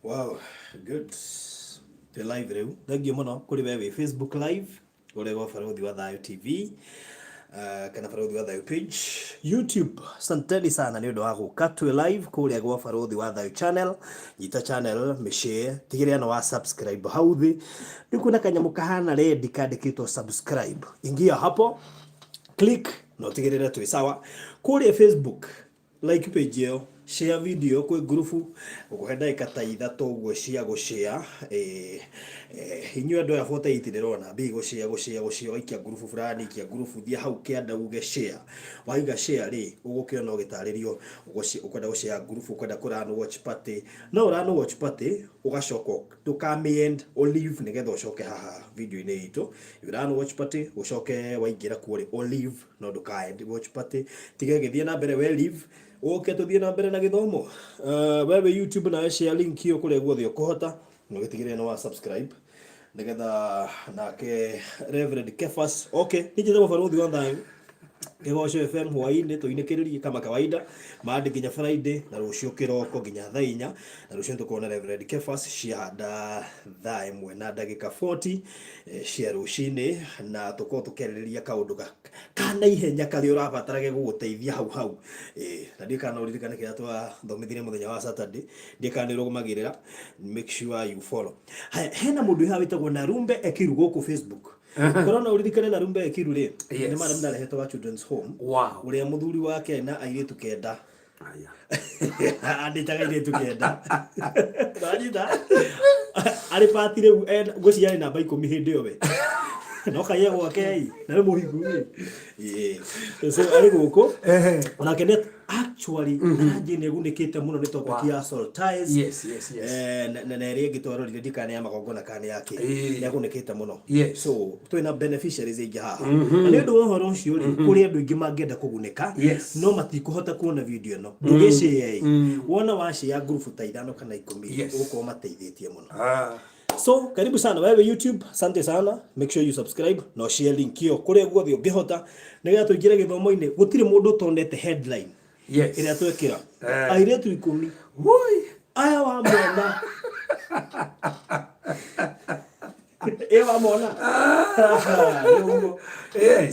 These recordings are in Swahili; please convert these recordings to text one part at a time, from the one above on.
Wow, good. Te live rĩu. Thengiũ mũno kũrĩ we wĩ Facebook live, ũrĩa wa Barũthi wa Thayũ TV, kana Barũthi wa Thayũ page. YouTube, asanteni sana nĩ ũndũ wa gũka twĩ live kũrĩa gwa Barũthi wa Thayũ channel. Nyita channel, mĩshare, tigĩrĩra nĩ wa subscribe hau thĩ. Nĩ kuna kanyamũ kahana red kandĩkĩtwo subscribe. Ingia hapo, click, na ũtigĩrĩre twĩ sawa. Kũrĩa Facebook, like page ĩyo, share video kwĩ grupu ũkũhe ndagĩka ta ithatũ ũguo cia gũshare inyuĩ andũ aya 48 ndĩrona mbia gũshare waikia grupu fulani, ikia grupu thia hau kĩanda uge share. Waiga share rĩ ũgũkĩona ũgĩtarĩrio ũkwenda gũshare grupu, ũkwenda kũrun watch party, no run watch party ũgacoka ndũkame-end olive nĩgetha ũcoke haha video-inĩ itũ. Run watch party ũcoke waingĩra kũrĩ olive no ndũka-end watch party, tiga gĩthiĩ na mbere we live. Okay, tuthie na mbere na githomo. Wewe YouTube na share link hiyo kule guothe ũkũhota, no gĩtigĩrĩre no wa subscribe nigetha nake Reverend Kefas. Okay, nije ndio Barũthi wa Thayũ Kĩgoco FM hwainĩ tũinĩkĩrĩrie kama kawaida maandi nginya Friday na rũciũ kĩroko nginya thaa 4 na rũciũ tũkona Reverend Kefas ciahanda thaa 1 na ndagĩka 40 cia rũcinĩ na tũkorwo tũkĩarĩrĩria kaũndũ kana ihenya karĩa ũrabatara gũgũteithia hau na ndikana ũririkane kĩrĩa twathomithire mũthenya wa Saturday, ndikana nĩrũgũmagĩrĩra, make sure you follow. Hena mũndũ haha wĩtagwo Narumbe Ekiru gũkũ Facebook. Corona uririkane Narumbe Ekiru rĩ nĩ madam ndarehetwo wa children's home. Wow. Ũrĩa mũthuri wake na airĩtu kenda. Andĩtaga airĩtu kenda. Rajita arĩ party rĩu ngũciarĩ namba 10 hĩndĩ ĩyo we. No kaya gwake na nĩ mũhingu. So arĩ gũkũ onake nĩ actually nanje nĩ gunĩkĩte mũno nĩ topic ya soul ties. Yes. Na ĩrĩa ĩngĩtwarorire ndikane ya magongona kana yake nĩ gunĩkĩte mũno. So twĩna beneficiaries aingĩ haha. Na nĩ ũndũ wa ũhoro ũcio rĩ kũrĩ andũ aingĩ mangĩenda kũgunĩka no matikũhota kuona video ĩno. Ndũgĩshare wona wa share group ta 5 kana 10 ũgũkorwo mateithĩtie mũno. So, karibu sana wewe YouTube, asante sana. Make sure you subscribe na share link hiyo kule guothe ũngĩhota nĩgetha tũingĩre gĩthomo-inĩ. Gũtirĩ mũndũ ũtonete headline ĩrĩa twekĩra airĩtu 10 aya wa mwana ewa mwana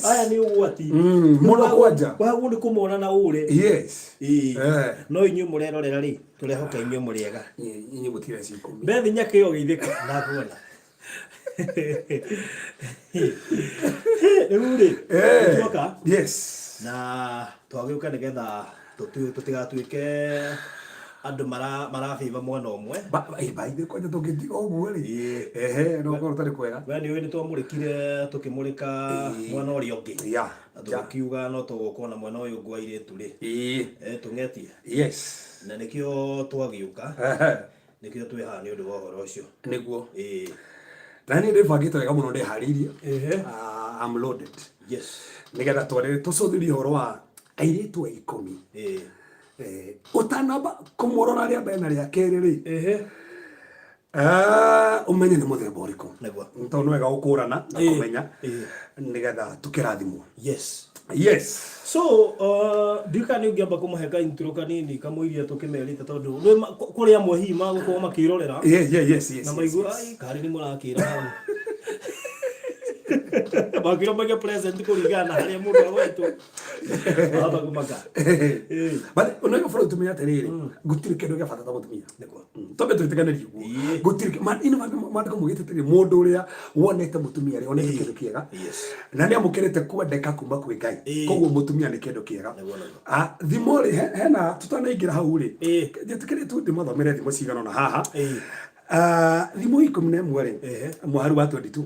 aya ni ũgwati mũno kwanja wagũ nĩ kũmona na ũre no inyuĩ mũrerorera rĩ tũrehoka inyuĩ mũrĩega inyuĩ gũtira ciĩko mbethi nyake yo geithĩka na kuona rĩu rĩ tũka na twagĩũka nĩgetha tũtigatuĩke andũ marafiva mwana ũmwe baithe kwanja tũngĩtiga ũguo rĩ no korwo tarĩ kwega we nĩ twamũrĩkire tũkĩmũrĩka mwana ũrĩa ũngĩ na tũkiuga no tũgũkorwo na mwana ũyũ ũngĩ wa airĩtu rĩ tũng'etie na nĩkĩo twagĩũka nĩkĩo twĩ haha nĩ ũndũ wa ũhoro ũcio nĩguo na niĩ ndĩbangĩte wega mũno ndĩharĩirie I'm loaded nĩgetha tũcũthĩrie ũhoro wa airĩtu 10 utanamba kumurora ria mbere na ria keri ri umenye ni muthemba ũrĩkũ nĩguo wega gũkũrana na kũmenya nĩgetha tũkĩrathimwo. So ndika nĩ ũngĩamba kũmũheka intro kanini kamũiria tũkĩmerĩte tondũ kũrĩa amwe hihi magũkorwo makĩrorera na maigua karĩ nĩ mũrakĩra bakira mage present kũringana harĩa mũndũ agwetwo aba kumaka bali unayo foro tumia atiriri gũtirĩ kĩndũ gĩa bata ta mũtumia nĩguo tobe twĩtĩkanĩrie gũtirĩ mandĩko mũgĩte tĩri mũndũ ũrĩa wonete mũtumia rĩ onete kĩndũ kĩega na nĩ amũkĩrĩte kwendeka kuma kwĩ Ngai koguo mũtumia nĩ kĩndũ kĩega thimo rĩ hena tutanaingĩra hau rĩ njĩtĩkĩrĩte tu ndĩmathomere thimo cigana na haha thimo 11 rĩ mũharu wa 22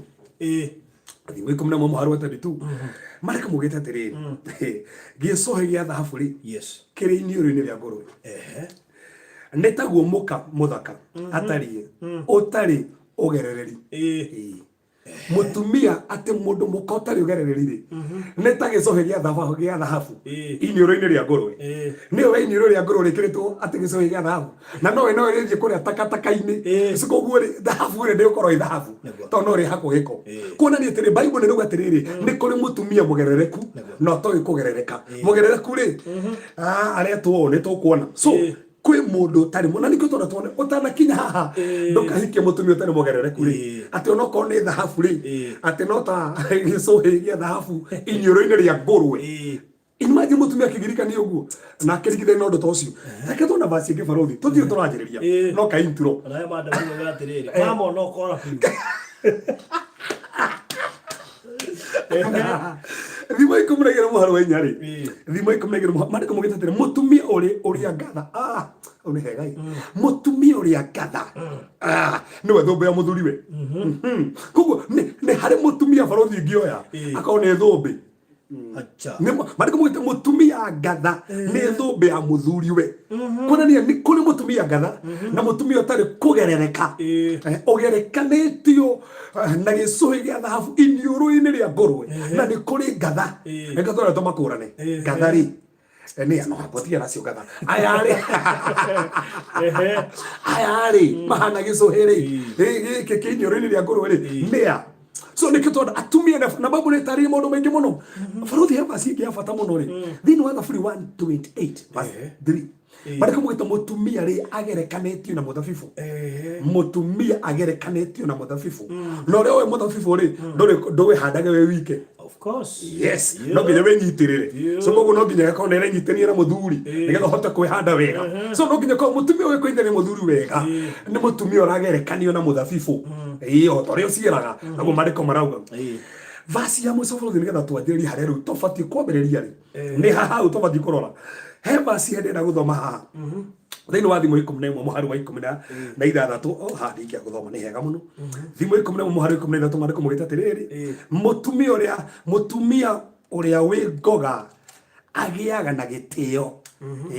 thimo 11 mũharu wa 22 mareka mũgĩte atĩrĩrĩ gĩcohe gĩa thahabu rĩ kĩrĩ iniũrũ-inĩ rĩa ngũrwe nĩtaguo mũka mũthaka atariĩ ũtarĩ ũgerereri mutumia ati mũndũ mũka ũtarĩ ũgerereri rĩ nĩta gĩcohe gĩa thahabu iniũrũ-inĩ rĩa ngũrwe nĩyo we iniũrũ rĩa ngũrwe rĩkĩrĩtwo atĩ gĩcohe gĩa thahabu na no rĩthiĩ kũrĩa takataka-inĩ koguo thahabu rĩ ndĩgũkorwo ĩ thahabu tondũ no rĩhakwo gĩko kuonania atĩrĩ Bible nĩ rauga atĩrĩrĩ nĩ kũrĩ mũtumia mũgerereku na ũtoĩ kũgerereka mũgerereku rĩ arĩa tuoĩ nĩ tũkuona so kwe mundu tari mona nikyo tonda tone utanakinya haha ndukahikie mutumia utari mugerere kuri ati ono ko ni dhahabu ri ati no ta gicohigia dhahabu inyoro-ini ria ngurwe imagine mutumia kigirika ni uguo na kirigithe no ndo tocio reke tona basi ingi barothi tutire turanjiriria no ka intro na mada mwe gatiriri mama no kora thimo ikumregera muharo wa inyari thimo ikumregera mandiko mugitatire mutumia uri ngatha oni hegai mutumia uri ngatha niwe thombe ya muthuriwe koguo ni hari mutumia barothi ngioya akone thombe acha mandiko mugite mutumia ngatha ni thombe ya muthuriwe konania ni kuri mutumia ngatha na mutumia utari kugerereka ugerekanitio na gicuhi gia dhahabu iniuru-ini ria ngurwe na ni kuri ngatha reka twara tumakurane ngatha ri ni ano hapotia nacio ngatha ayari mahana gicuhi ri giki kiniuru-ini ria ngurwe ri nia so nikyo tonda atumia na babu ni tari maundu maingi muno barothi hapa si ya bata muno ri thini wa Thaburi 1:28 verse 3 bariko mugita mutumia ri agerekanetio na muthabibu mutumia agerekanetio na muthabibu no ri we muthabibu ri ndwe handage we wike of course yes no nginya we nyitirire so koguo no nginya ko nere nyitanie na muthuri nigetha hote kwihanda wega so no nginya ko mutumia we kwithania muthuri wega ni mutumia uragerekanio na muthabibu iyo tore uciaraga naguo mariko marauga vasi ya mwico bũrũri nigetha twanjĩrĩrie harĩa rĩu tũbatiĩ kwambĩrĩria rĩ nĩ hau tũbatiĩ kũrora he vasi ndĩrenda gũthoma haha thĩinĩ wa thimũ 11 mũhari wa 16 haha ndingĩa gũthoma nĩ hega mũno thimũ 11 mũhari wa 13 mandĩko maugĩte atĩrĩrĩ mũtumia ũrĩa wĩ ngoga agĩaga na gĩtĩo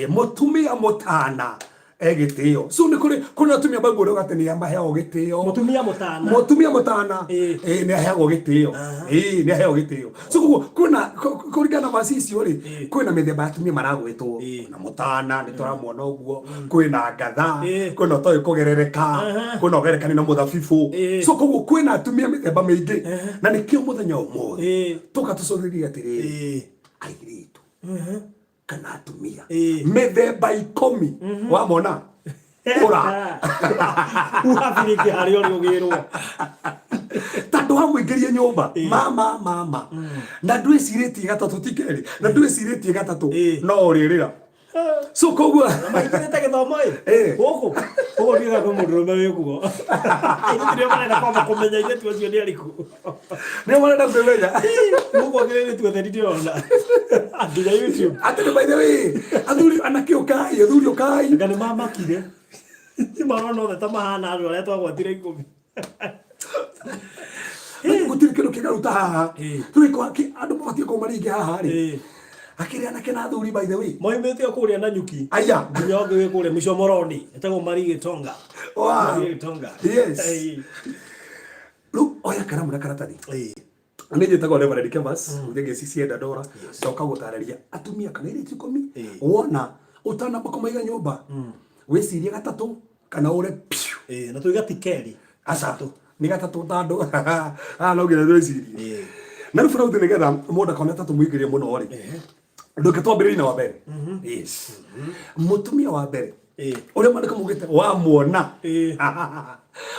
mũtumia mũtana egitio so ni kuri atumia babu ro gatani yamba heo gitio mutumia mutana ni heo gitio ni heo gitio so kuna kurigana masisi ori kuna mithemba atumia maragwitwo na mutana ni tora mwana uguo kuna ngatha kuna toy kugerereka kuna gerekani na muthabibu so koguo kuna atumia mithemba mingi na nikio muthenya umwe tukatucothiria atiriri airitu kana atumia mithemba 10 wamona ura uhabirike hari ori ugirwo tando hamwingirie nyumba mama na ndwiciritie gatatu tikeri na ndwiciritie gatatu no uririra so koguo maikirite githomo guku ndiga ko mundurume wikuo ndio marenda kwamba kumenya ile tu acio ni ariku ndio marenda kumenya mugo ngire tu ndio ona nginya YouTube atende by the way athuri anakiukai athuri ukai ngani mama kire marona ta mahana aro aria twagwatire ikumi gutiri kindu kigaruta haha twiko andu mabatie ko maringi haha ri akiri anake na athuri by the way moimete okuria na nyuki aya nginya onge kuria micomoroni etagwo Marigi Tonga Marigi Tonga yes lu oya karamu na karatathi nĩnjĩtagwo tako Reverend Kevas ndege cicienda ndora ndoka gũtarĩria atumia kana ile 10 wona utanamba kũmaiga nyũmba wĩcirie gatatu kana ũre na tuiga tikeri asatu ni gatatu tando no nginya twĩcirie na rĩu bũrũri nĩgetha mũndũ akona tatu mũingĩrie mũno rĩ ndoke twambĩrĩrie na wa mbere yes mutumia wa mbere ule mandĩko mugĩte wa muona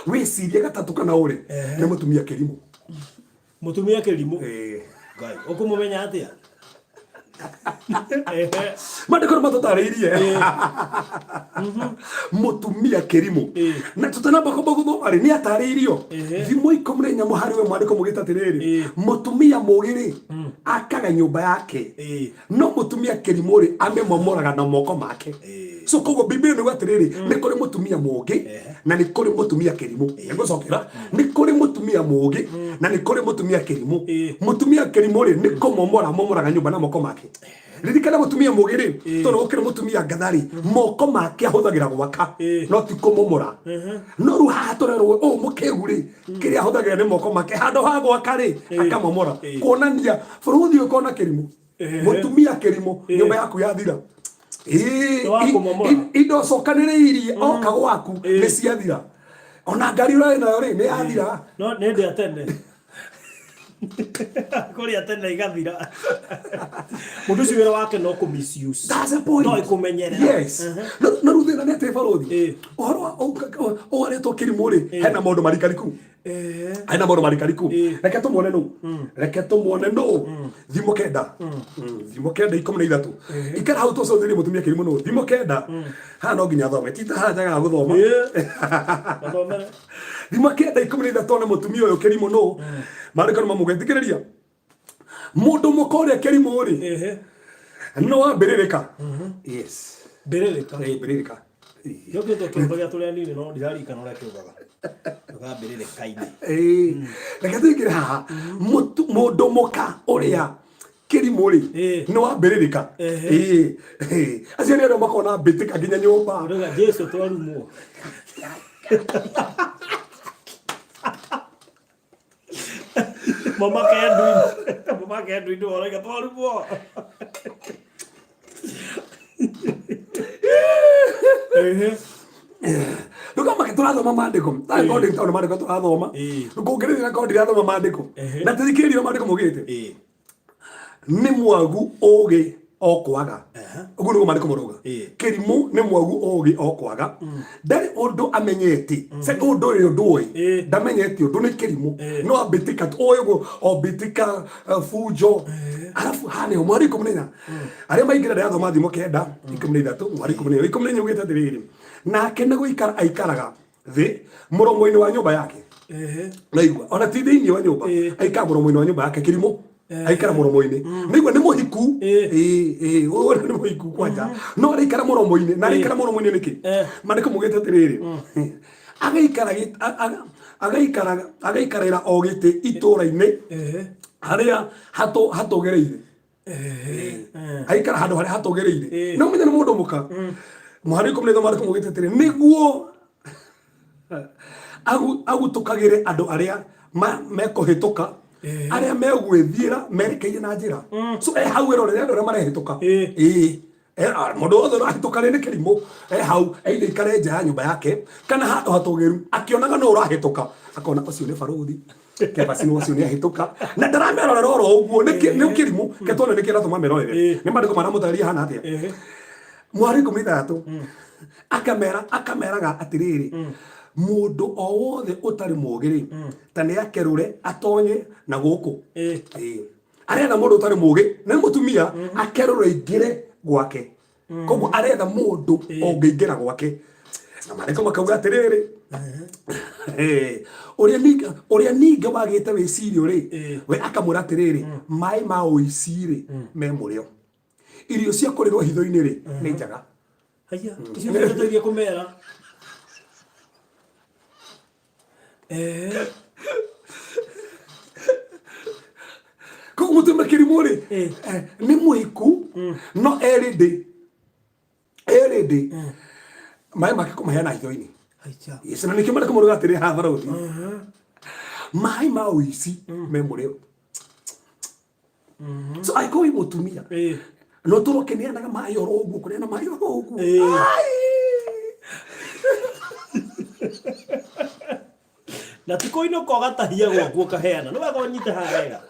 wĩcirie gatatu kana ũre nĩ mutumia kĩrimũ mutumia kĩrimũ ngai ũkũmũmenya atĩa mandĩko matũtarĩirie mutumia kĩrimũ na tutanamba kwamba gũthoma rĩ nĩ atarĩirio thimo 14 mũhari we mandĩko mugĩte atĩrĩrĩ mutumia mũgĩ akaga nyũmba yake no mutumia kĩrimũ rĩ amemomoraga na moko make so koguo Biblia nĩ atĩrĩrĩ nĩ kũrĩ mutumia mũgĩ na nĩ kũrĩ mutumia kĩrimũ ngũcokera nĩ kũrĩ mutumia mũgĩ na nĩ kũrĩ mutumia kĩrimũ mutumia kĩrimũ rĩ nĩ kũmomoraga nyũmba na moko make ririkana mutumia mũgĩ rĩ tondũ gũkĩrĩ mutumia ngatharĩ moko make ahũthagĩra gwaka no ti kũmomora no rĩu haha tũrerwo mũkĩgu rĩ kĩrĩa ahũthagĩra nĩ moko make handũ ha gwaka rĩ akamomora kuonania bũrũri ũyũ ũkorwo na kĩrimũ mutumia kĩrimũ nyũmba yaku yathira indo cokanĩrĩirie oka gwaku nĩ ciathira ona ngari ũrarĩ nayo rĩ nĩ yathira no nĩ ndĩ atene Kuri atena igathira. Mundu ci wira wake no ku misuse. That's the point. No ikumenyerera. Yes. Na ruthina ne te barothi. Ohoro o are to Kirimu ri hena maundu marikariku. Hena maundu marikariku. Reke tumone nu. Reke tumone nu. Thimo kenda. Thimo kenda 13. Ikara hau to so thiri mutumia Kirimu nu. Thimo kenda. Ha no nginya thome. Tita ha njaga guthoma. Gathomere. Thimo kenda 13 na mutumia uyu Kirimu nu. Marika no mamugetikiriria. Mundu mukore Kirimu ri. No ambirika. Yes. Birika. Birika. Yo que to baga tole ni no dirari kana la kiugaga. Ga birika ine. Reke tuikire haha. Mundu muka uria Kirimu ri. No ambirika. Aciari aro makona bitika nginya nyumba. Ruga Jesu twarumo. Mama kayak duit orang kata orang buat. Luka make turathoma maandiko. Ta according to maandiko turathoma. Nguongerera according to maandiko. Na tithikiririo maandiko mugite. Ni mwagu oge okwaga. Uguo niguo maandiko muruga. Kirimu ni mwagu oge okwaga. Ndari undu amenyeti. Se undu ri undu oi. Ndamenyeti undu ni Kirimu. No abitika oyo obitika fujo. Alafu hane mwari kumnena. Aria maingira nda thoma thimo kenda 13 mwari kumnena 14 ugite atiriri. Nake na guikara aikaraga thi muromo-ini wa nyumba yake. Naigua ona ti thiini wa nyumba aikara muromo-ini wa nyumba yake Kirimu. Aikara muromo-ini. Naigua ni muhiku. Uyu ni muhiku kwanja. No aikara muromo-ini na aikara muromo-ini niki. Maandiko mugite atiriri. Agaikarira o giti itura-ini. Haria hatogereire. Aikara handu haria hatogereire. No menya ni mundu muka. Maandiko mugite atiriri niguo agutukagire andu aria mekuhituka. Aria megwithira merekeire na njira. So hau erorere andu aria marehituka. Mundu wothe urahituka ni Kirimu hau aitha ikare nja ya nyumba yake kana handu hatogeru akionaga no urahituka akona ucio ni baruthi kebacini ucio ni ahituka na ndaramerorera oro uguo ni Kirimu ketone ni kira tuma merorere ni maandiko maramutaria hana atia mwari 13 akameraga atiriri mundu o wothe utari mugiri ta ni akerure atonye na guku arenda mundu utari mugi na mutumia akerure ingire gwake koguo aretha mundu ongeingĩra gwake na maandiko makauga atiriri uria ninge wagite wicirio ri we akamwira atiriri mai ma uici ri me murio irio cia kurirwo hitho-ini ri ni njaga haya icio nĩtũteithie kũmera koguo mutumia Kirimu ri ni muhiku no erindi mai make kũmaheana hitho-ini. Yes, na nikio maandiko muruga atiriri haha baruthi mai ma uici me murio. So aiko wi mutumia no turokeneanaga mai oro uguo kuneana mai oro uguo na tiko ino ko gatahia gwaku kaheana no wega unyite haha wega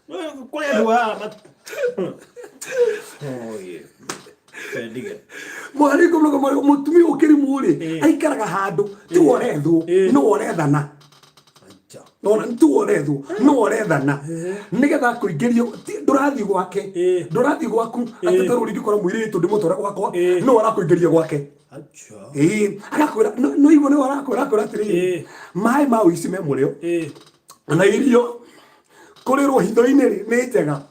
no kuri andu haha Maandiko mutumia Kirimu ri aikaraga handu ti worethwo no worethana. Nona ntu worethwo no worethana nigetha kuingirio ndurathi gwake ndurathi gwaku atetero ririkora mwiritu ndimutwara gwakwa no warakuingiria gwake. Agakwira no ibo no warakwira atiri mai ma uici me murio na irio kurirwo hitho-ini ri ni njega.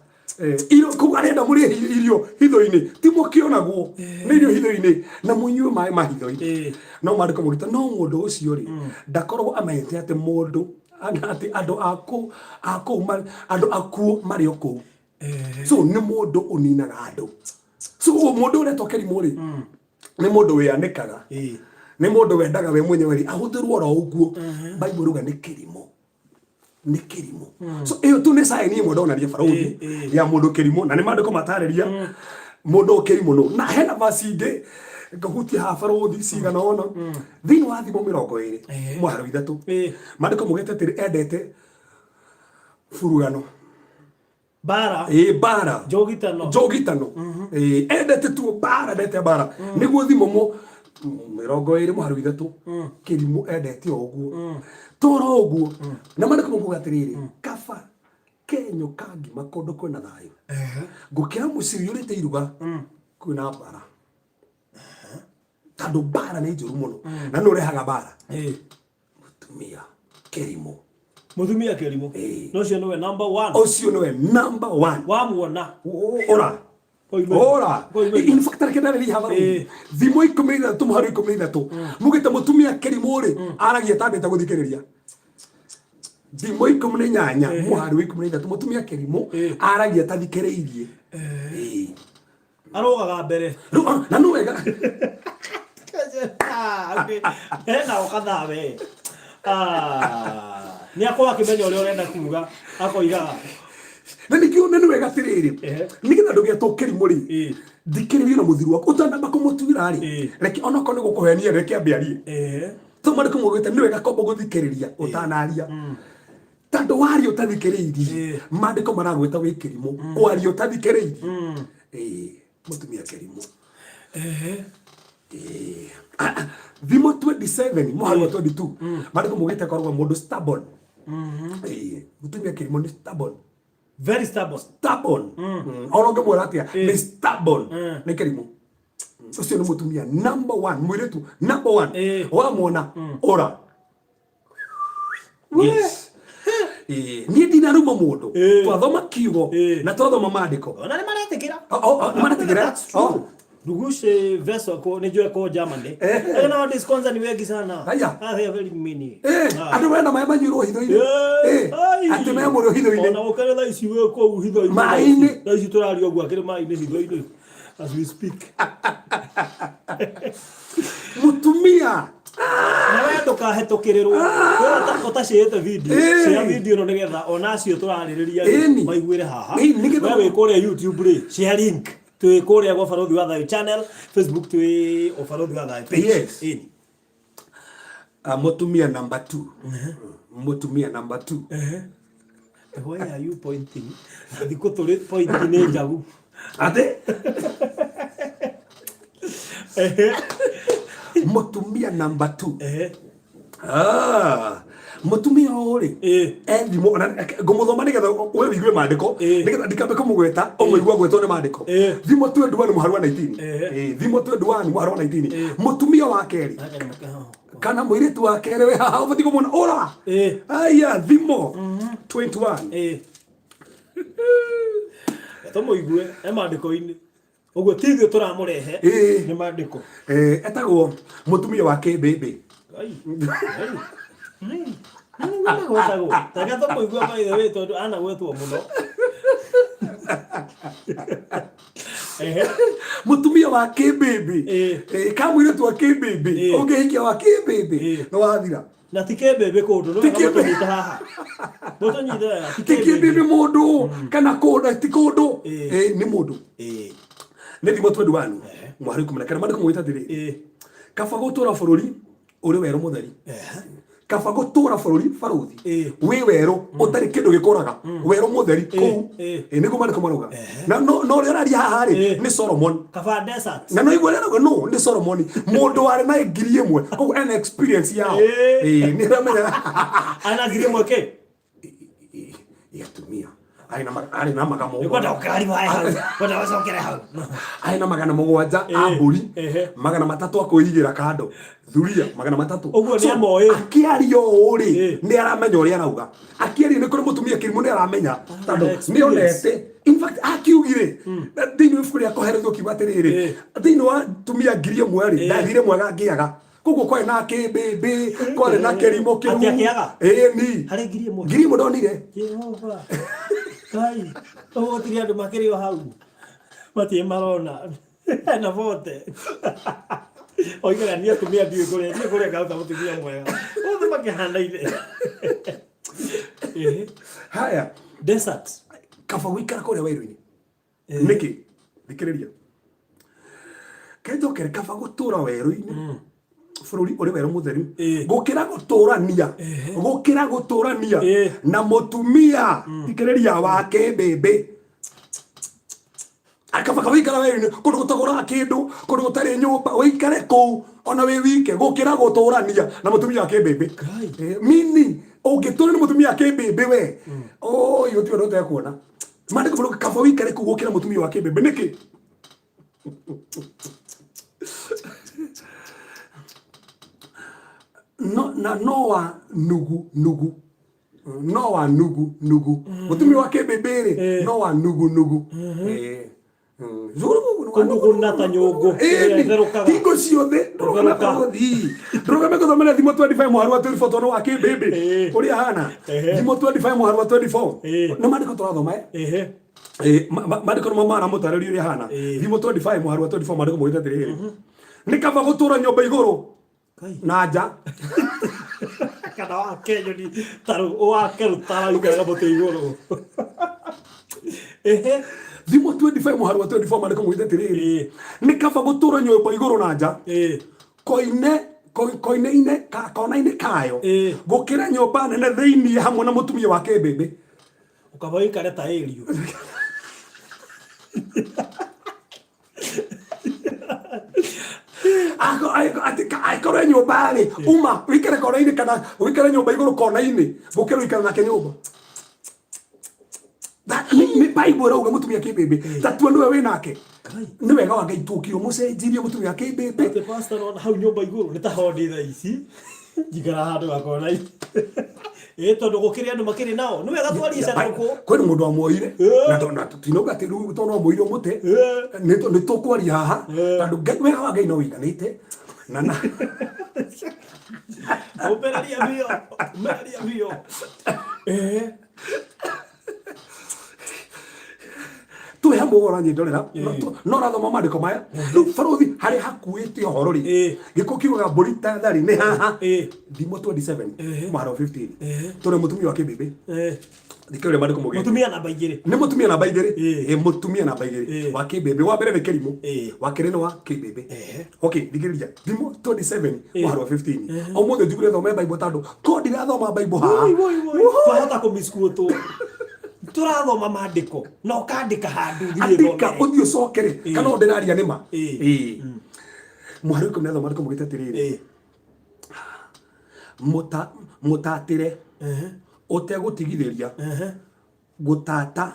Irio ku arenda muri irio hitho-ini ti mukionagwo ni irio hitho-ini na munyue mai ma hitho-ini no maandiko mugita no mundu ucio ri ndakorwo amenyete ati mundu ati andu aku mari oku. So ni mundu uninaga andu. So mundu uretwo Kirimu ri ni mundu wianikaga ni mundu wendaga we mwenyewe ri ahuthirwo oro uguo. Bible ruga ni Kirimu ni Kirimu. So iyo tu ni sign imwe ndonaria baruthi ya mundu Kirimu na ni maandiko matariria mundu Kirimu no na hena verse ingi ngahutia ha baruthi cigana ona thiini wa thimo 20 mwaro 3 maandiko mugite atiri endete Furugano. Bara. Bara. Jogitano. Endete tu bara, endete bara. Niguo thimo mirongo iri muharu ithatu. Kirimu endete oguo. Toro oguo. Na mane kumuga atiriri. Kaba. Kenyo kangi makondo kwena thayo. Ngukira muciri urite iruga. Kwina bara. Tando bara ni njuru muno. Na no rehaga bara. Mutumia Kerimu. Mutumia Kerimu. No cio niwe number 1. Ocio niwe number 1. Wamuona. Ora. In fact rekenda ri hava. Thimo ikomira tumuharu ikomira tu. Mugite mutumia Kerimu ri aragia tabeta guthikiriria. Thimo ikomira nyanya muharu ikomira tu mutumia Kerimu aragia tathikiririe. Arogaga mbere. Na no wega. Hena ukathawe. Ni akwa kimenya uri urenda kuga akoigaga. Na nikio nene wega tiriri. Nikitha ndugia to Kerimu ri. Thikiririe na muthiru wako utanda bakumutwira ri. Reki onako ni gukuhenia reki ambiarie. To mari kumugite ni wega kombo guthikiriria utanaria. Tando wari utathikiririe. Mandiko maragweta wi Kerimu. Wari utathikiririe. Mutumia Kerimu. Thimo 27 muharu 22. Mandiko mugite korwa mundu stubborn. Mutumia Kerimu ni stubborn. Very stubborn. Oronge mwaratia ni stubborn. Ni Kerimu. Ucio ni mutumia number 1. Mwiretu number 1. Wamwona ora. Yes. Ni dinaruma mundu. Twathoma kiugo na twathoma mandiko. Ona ni maratikira. Maratikira. Rugushe verse wako nijue kwa Germany. Na wadi kwanza ni wengi sana. They are very many. Ando wena maema nyiro hitho-ini. Ati maema nyiro hitho-ini. Ona ukare la isi we kwa hitho-ini. Maini. Na isi turari ogwa kire maini hitho-ini. As we speak. Mutumia. Na wewe ndukahetũkĩrĩrwo ũtacĩte video no nigetha ona cio tũrarĩrĩria maiguĩre haha wewe kũrĩa YouTube rĩ share link twĩ kũrĩa gwa Barothi wa Thayũ channel, Facebook twĩ Barothi wa Thayũ page. Mutumia number 2. Mutumia number 2. Why are you pointing? Thikũ tũrĩ point nĩ njagu ate mutumia number 2. Mutumia ori thimo ngomuthoma nigetha we wigue mandiko nigetha ndikambe kumugweta omwigua gwetwo ni mandiko. Thimo 21 muharu wa 19. Thimo 21 muharu wa 19. Mutumia wa keri kana mwiritu wa keri we haha ubati kumona ora aya thimo 21. Tomo igue mandiko-ini Ogo tithio turamurehe ni mandiko. Etagwo mutumia wa Kibebe. Nani gwetagwo? Taka tomo igua by the way tondu ana gwetwo muno. Mutumia wa Kibebe. Kamwiretu wa Kibebe. Ongehikia wa Kibebe. No wathira. Na ti Kibebe kundu no nganyita haha. Boto nyitha ti Kibebe mundu kana kundu ti kundu. Ni mundu. Nä thimo 21 mwari kumenekana mandiko mwita thiri kaba gutura bururi uri weru mutheri kaba gutura bururi Barothi wi weru utari kindu gikoraga weru mutheri ku nigo mandiko maruga na no ri araria haha ri ni Solomon kaba desert na no igwe no ni Solomon mundu wari na ngiri imwe koguo ena experience yao ni ramenya ana ngiri imwe ke yatumia aina magamo kwenda ukari wa hau kwenda wacokere hau aina magana mugwanja amburi magana matatu akuigira kando thuria magana matatu uguo ni amoe akiario uri ni aramenya uri arauga akiario ni kuri mutumia Kerimu ni aramenya tando ni onete in fact akiugire thini ifuri akoherethwo kibatiriri thini wa tumia ngiri imwe ri ndathire mwega ngiaga koguo kwa na Kibebe kwa na Kerimu akiaga ni hari ngiri imwe ndonire Jehova Kai, o tiria andu makirio hau. Matie marona. Na vote. Oiga ni atumia ndiwe kule gauta mutumia mwega. Othe makihanda ine. Haya, desert. Kaba wikara kule wairu-ini. Niki, thikiriria. Kenjo kere kaba gutura weru-ini. bururi uri wero mutheru gukira guturania na mutumia tikiriria wake bebe akabaka wikara wewe kundu gutagura kindu kundu gutari nyumba wikare ku ona we wike gukira guturania na mutumia wake bebe mini ungitura ni mutumia wake bebe we yo tio ndote kuona mande kuvuka kava wikare ku gukira mutumia wake bebe niki Noa nugu mutumia wake bebere Noa nugu zuru kuna tanyongo hingo ciothe ndurugame guthomera thimo 25 mwaru wa 24 tono wake bebe uri hana thimo 25 mwaru wa 24 no mandiko turathoma mandiko no mama mutareri uri hana thimo 25 mwaru wa 24 mandiko moita tiriri nikava gutura nyomba iguru naja kana wa kenyo ni taru wa kerutara yukaga bote iguru thimo 25 muharu wa 24 mandiko moita tiriri nikava gutura nyomba iguru naja koine ine kona ine kayo gukira nyomba nene thiini hamwe na mutumia wake bebe ukavai kare ta elio aikore nyumba ri uma wikare kona ine kana wikare nyumba iguru kona ine gukira wikare na kenyumba ni Bible rauga mutumia kibebe tatu ndu we nake ni wega wa Ngai tukio mucenjirie mutumia kibebe ate pastor on hau nyumba iguru ni ta hodi tha ici jigara handu akona tondu gukiri andu makiri nao ni wega twarica nako kwani mundu amoire na tinoga ati ru tono amoire mute ni tukwaria haha tondu Ngai wega wa Ngai no wikanite na operaria bio tu ya mugora nyindorera no rathoma mandiko maya faruthi hari hakuite uhoro ri giko kiuga burita thari ni haha thimo 27 maro 15 tore mutumia wake bebe dikere mandiko muge mutumia namba igiri ni mutumia namba igiri mutumia namba igiri wake bebe wa mbere ni kerimu wa kere no wa kibebe okay dikiria thimo 27 maro 15 omothe jugure thoma Bible tando ko ndirathoma Bible haha twahota kumiskuto turathoma mandiko no kandika handu andika uthio cokere kana ndiraria nima muharu kumenya mandiko mugite tiriri mutatire utegutigithiria gutata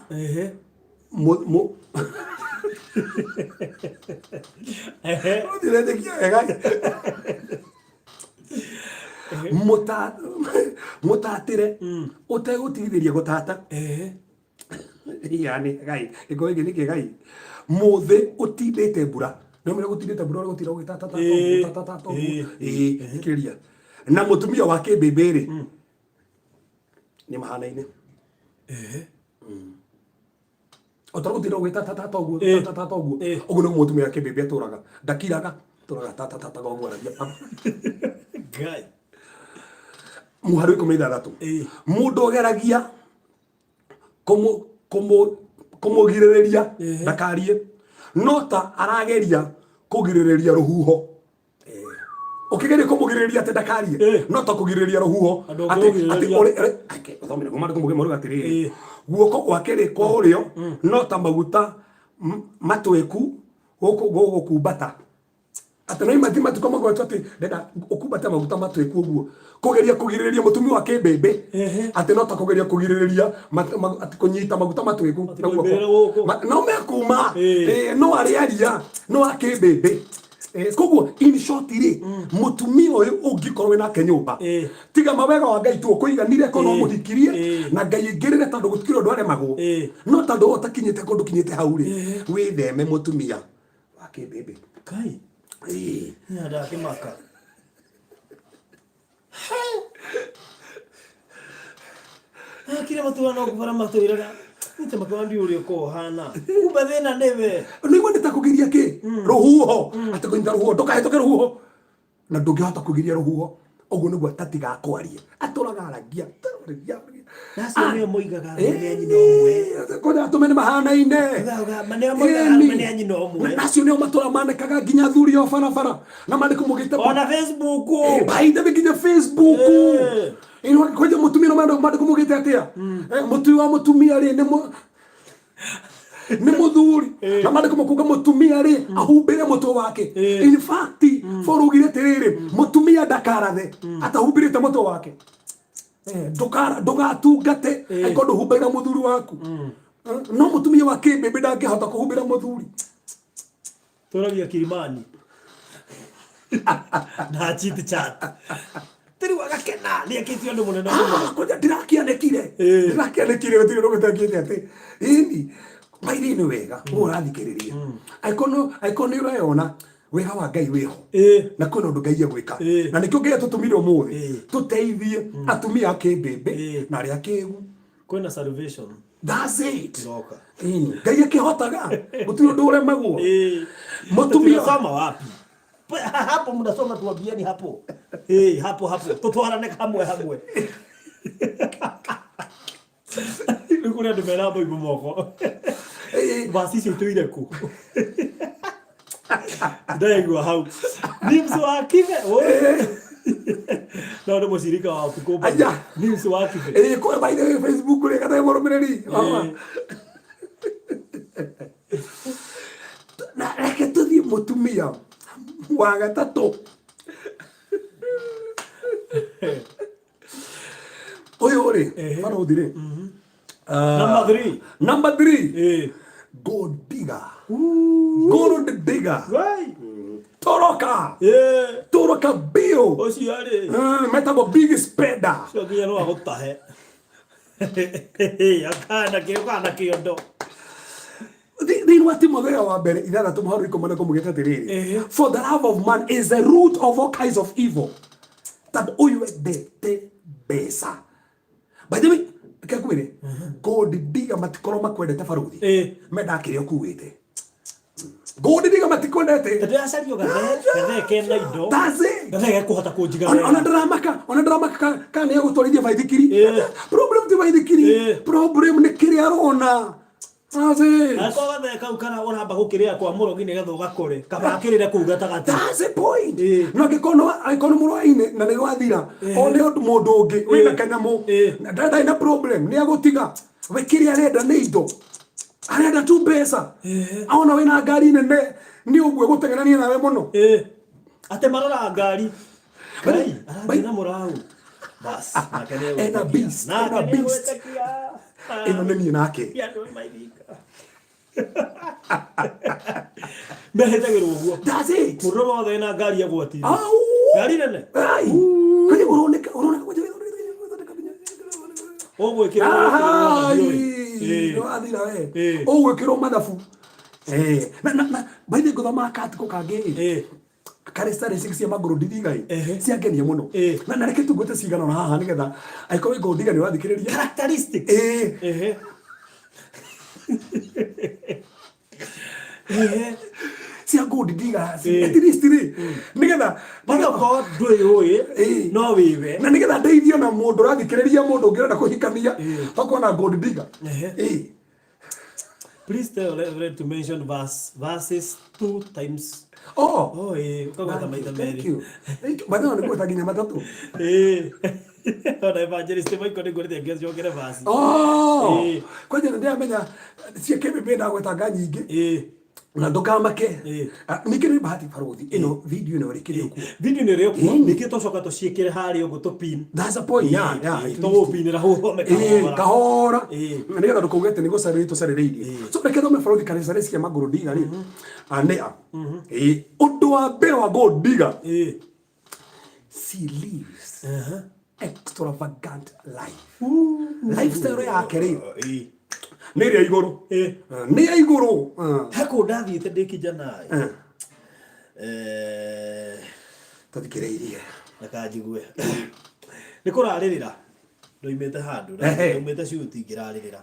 mutatire utegutigithiria gutata yani gai iko igi niki gai muthe utindite mbura no mere gutindite mbura gutira ugitata ikiria na mutumia wake bebere ni mahana-ine otaro gutira ugitata uguo uguo no mutumia wake bebe aturaga ndakiraga turaga tata gogo aradia gai muharu ikumeitha thatu mundu ogeragia kumugiririria ndakarie no ta arageria kugiririria ruhuho ukigeria kumugiririria ati ndakarie no ta kugiririria ruhuho ati ore thomere kumari kumuge moruga atiri guoko gwake ri kwa urio no ta maguta matweku gukumbata ati no mathimati koma gwa ati ndenda ukumbata maguta matweku uguo kugeria kugiririria mutumia wa kibebe ati no ta kugeria kugiririria ati kunyita maguta matweku no mekuma no ariaria no akibebe koguo in short ri mutumia uyu ungikorwo na kenyumba tiga mawega wa Ngai tu kuiganire kono muhikirie na Ngai ingirire tondu gutikiro ndware magu no tondu utakinyite kundu kinyite hau ri witheme mutumia wa kibebe kai nada kimaka kire matu no kuvara matu iraga nite makwandi uri ko hana ubathena neve no igwa nitakugiria ki ruhuho atakunyita ruhuho ndukahetoke ruhuho na ndungihota kugiria ruhuho uguo niguo tatiga kwaria aturaga aragia Nacio nĩ moigaga mane anyi no mwe. Koja tumene mahana-ine. Mane moigaga mane anyi no mwe. Nacio nĩ matura manekaga nginya thuri o barabara. Na mandĩko mũgĩte. Ona Facebook. Baitha nginya Facebook. Ino koja mutumia no mandĩko mũgĩte atia. Mũtui wa mutumia rĩ nĩ muthuri. Na mandĩko mũkuga mutumia rĩ ahumbĩre mũtwe wake. In fact, forugire tiriri mutumia ndakarathe atahumbĩrĩte mũtwe wake. Ndugatungate akorwo ndũhumbĩra mũthuri waku. No mutumia wa kĩmbĩmbĩ ndangĩhota kũhumbĩra mũthuri. Tũragia Kilimani na chit chat tiri wagakena nĩ akĩtio andũ mũnene mũno. Koja ndĩrakĩanĩkire gũtirĩ ũndũ gũtangĩte atĩ ini maithe nĩ wega ũrathikĩrĩria aiko nĩ ũrayona wega wa Ngai wĩho na kwĩna ũndũ Ngai egwĩka na nĩkĩo Ngai atũtũmire ũmũthĩ tũteithie atumia a kĩmbĩmbĩ na arĩa akĩĩgu. Kwĩna salvation. That's it. Ngai akĩhotaga gũtirĩ ũndũ ũremagwo. Mũtumia soma wapi? Hapo mnasoma tuambieni hapo. Hapo tutwarane hamwe. Nikuria ndumera boy moko. Basi situire ku. Ndego hau. Nimso akive. Na ndo mushirika wa kukomba. Nimso akive. Kwa by the Facebook kule kata moromereri. Na reke tuthie mutumia wa gatatu. Oyo ore faro dire. Number 3. Gold digger. Gold digger. Right. Toroka. Toroka bio. Osiare. Metabo big spender. So kia no agotahe. Akana kiondo. They know what Timotheo wa mbere ithathatũ mũharo ikomana kũmũgĩte atĩrĩrĩ. For the love of man is the root of all kinds of evil. That ũyũ endete mbeca. By the way, kĩakwĩre gold digger matikorwo makwendete baruthi. Menda kĩrĩa ũkuĩte. Gold digger matikwendete. Ndĩracario gathe kena indo. That's it. Gathe kũhota kũnjiga. Ona ndĩramaka kana nĩ egũtwarithia baithikiri. Problem ti baithikiri. Problem nĩ kĩrĩa arona. That's the point. No gĩkono mũrwainĩ na nĩ gwathira o nĩ mũndũ ũngĩ wĩna kanyamũ ndarĩ na problem nĩ agũtiga we kĩrĩa arenda nĩ indo arenda tu mbeca aona wĩna ngari nene nĩ ũguo gũteng'erania nawe mũno ate marora ngari na mũrau bas ena beast ĩno nĩ niĩ nake mehethagĩrwo ũguo. That's it. Mũndũ wothe na ngari agwati. Ngari nene. Kwani ũroneka ũgwĩkĩra athira we ũgwĩkĩrwo mathabu na baithe ngũthoma katiko kangĩ karestare cia magũrũ ndithigai ciangenia mũno na reke tungũte cigana na haha nĩgetha aikorwo gold digger nĩ wathikĩrĩria characteristics cia gold digger at least nĩgetha bagakorwo ndũĩ no wĩwe na nĩgetha ndeithio na mũndũ ũrathikĩrĩria mũndũ ũngĩrenda kũhikania tokorwo na gold digger. Please tell everyone to mention verses 2 times. Thank you. Madam, niko taginya matatu. Ona evangelist Michael nĩ ngũrĩte ngĩcokere verse. Kwa hiyo ndio amenya cia kĩmbĩmbĩ ndagwetanga nyingĩ. Na ndokamake nikiri bahati baruthi ino video ino rekire ku video ni reko niki tocoka tociekere hari ugo to pin. That's a point. Yeah to pin ra ho me kahora nĩgetha ndũkaugete nĩ gũcarĩrie tũcarĩrĩirie so reke thome baruthi kanisa rĩcikia magũrũ ndiga rĩ anea ũndũ wa mbere wa gold digger she lives extravagant life lifestyle yake rĩ nĩrĩa igũrũ nĩya igũrũ hako ndathiĩte ndĩ kijana tathikĩrĩirie nakanjigue nĩ kũrarĩrĩra ndoimĩte handũ ndoimĩte ciuti ngĩrarĩrĩra